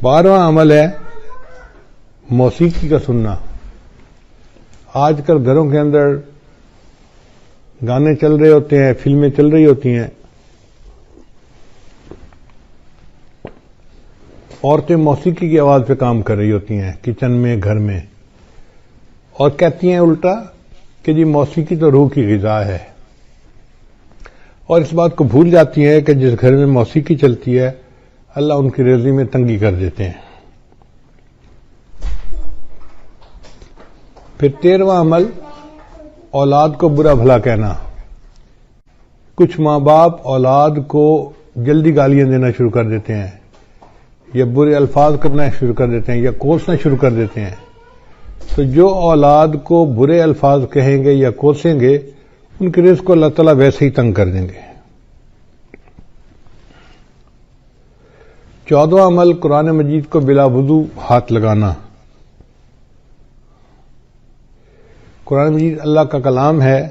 بارہواں عمل ہے موسیقی کا سننا. آج کل گھروں کے اندر گانے چل رہے ہوتے ہیں, فلمیں چل رہی ہوتی ہیں. عورتیں موسیقی کی آواز پہ کام کر رہی ہوتی ہیں کچن میں, گھر میں, اور کہتی ہیں الٹا کہ جی موسیقی تو روح کی غذا ہے, اور اس بات کو بھول جاتی ہیں کہ جس گھر میں موسیقی چلتی ہے اللہ ان کی رزق میں تنگی کر دیتے ہیں. پھر 13واں عمل اولاد کو برا بھلا کہنا. کچھ ماں باپ اولاد کو جلدی گالیاں دینا شروع کر دیتے ہیں, یا برے الفاظ کرنا شروع کر دیتے ہیں, یا کوسنا شروع کر دیتے ہیں. تو جو اولاد کو برے الفاظ کہیں گے یا کوسیں گے ان کے رزق کو اللہ تعالیٰ ویسے ہی تنگ کر دیں گے. 14واں عمل قرآن مجید کو بلا وضو ہاتھ لگانا. قرآن مجید اللہ کا کلام ہے,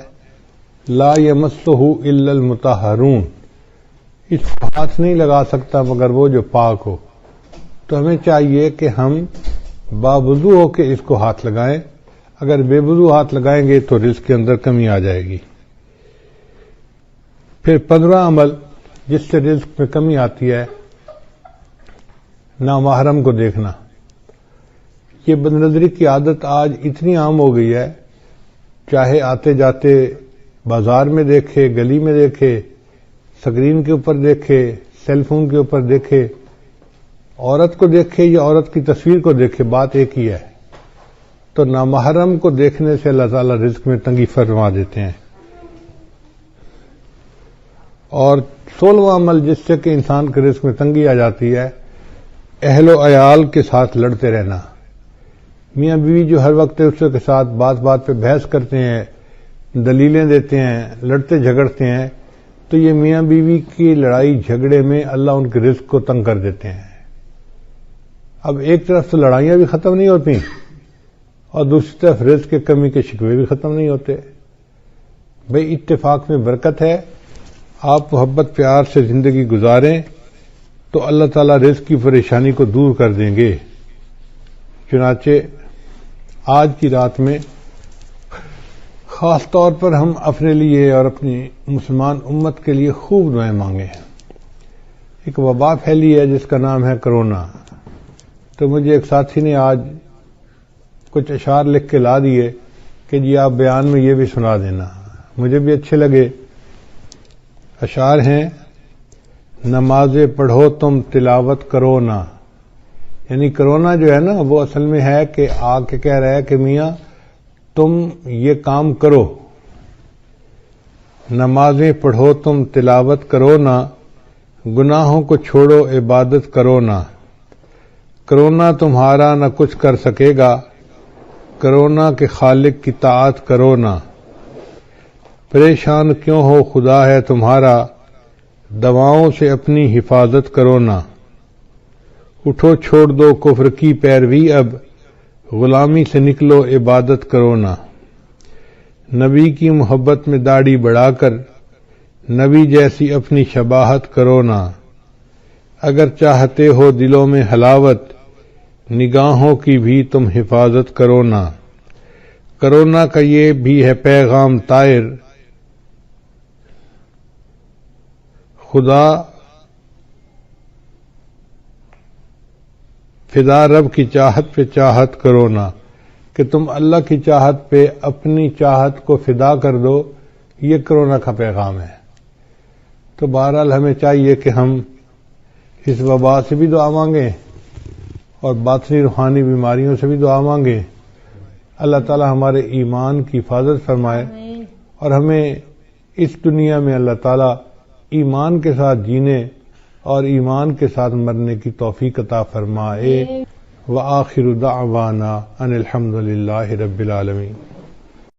لا یمسہ الا المطہرون, اس کو ہاتھ نہیں لگا سکتا مگر وہ جو پاک ہو. تو ہمیں چاہیے کہ ہم باوضو ہو کے اس کو ہاتھ لگائیں. اگر بے وضو ہاتھ لگائیں گے تو رزق کے اندر کمی آ جائے گی۔ پھر 15 عمل جس سے رزق میں کمی آتی ہے، نامحرم کو دیکھنا۔ یہ بدنظری کی عادت آج اتنی عام ہو گئی ہے، چاہے آتے جاتے بازار میں دیکھے، گلی میں دیکھے، سکرین کے اوپر دیکھے، سیل فون کے اوپر دیکھے، عورت کو دیکھے یا عورت کی تصویر کو دیکھے، بات ایک ہی ہے۔ تو نامحرم کو دیکھنے سے اللہ تعالیٰ رزق میں تنگی فرما دیتے ہیں۔ اور 16واں عمل جس سے کہ انسان کے رزق میں تنگی آ جاتی ہے، اہل و عیال کے ساتھ لڑتے رہنا۔ میاں بیوی جو ہر وقت دوسرے کے ساتھ بات بات پہ بحث کرتے ہیں، دلیلیں دیتے ہیں، لڑتے جھگڑتے ہیں، تو یہ میاں بیوی کی لڑائی جھگڑے میں اللہ ان کے رزق کو تنگ کر دیتے ہیں۔ اب ایک طرف تو لڑائیاں بھی ختم نہیں ہوتی اور دوسری طرف رزق کی کمی کے شکوے بھی ختم نہیں ہوتے۔ بھئی اتفاق میں برکت ہے، آپ محبت پیار سے زندگی گزاریں تو اللہ تعالیٰ رزق کی پریشانی کو دور کر دیں گے۔ چنانچہ آج کی رات میں خاص طور پر ہم اپنے لیے اور اپنی مسلمان امت کے لیے خوب دعائیں مانگیں۔ ایک وبا پھیلی ہے جس کا نام ہے کرونا، تو مجھے ایک ساتھی نے آج کچھ اشعار لکھ کے لا دیے کہ جی آپ بیان میں یہ بھی سنا دینا، مجھے بھی اچھے لگے۔ اشعار ہیں، نمازیں پڑھو تم تلاوت کرو نہ، یعنی کرونا جو ہے نا وہ اصل میں ہے کہ آ کے کہہ رہا ہے کہ میاں تم یہ کام کرو، نمازیں پڑھو تم تلاوت کرو نہ، گناہوں کو چھوڑو عبادت کرو نہ، کرونا تمہارا نہ کچھ کر سکے گا، کرونا کے خالق کی طاعت کرو نہ، پریشان کیوں ہو خدا ہے تمہارا، دواؤں سے اپنی حفاظت کرو نہ، اٹھو چھوڑ دو کفر کی پیروی اب، غلامی سے نکلو عبادت کرو نہ، نبی کی محبت میں داڑھی بڑھا کر، نبی جیسی اپنی شباہت کرو نہ، اگر چاہتے ہو دلوں میں حلاوت، نگاہوں کی بھی تم حفاظت کرو نہ، کرونا کا یہ بھی ہے پیغام طائر، خدا فدا رب کی چاہت پہ چاہت کرو نہ، کہ تم اللہ کی چاہت پہ اپنی چاہت کو فدا کر دو، یہ کرونا کا پیغام ہے۔ تو بہرحال ہمیں چاہیے کہ ہم اس وبا سے بھی دعا مانگیں اور باطنی روحانی بیماریوں سے بھی دعا مانگیں۔ اللہ تعالی ہمارے ایمان کی حفاظت فرمائے اور ہمیں اس دنیا میں اللہ تعالی ایمان کے ساتھ جینے اور ایمان کے ساتھ مرنے کی توفیق عطا فرمائے۔ وآخر دعوانا ان الحمد للہ رب العالمین۔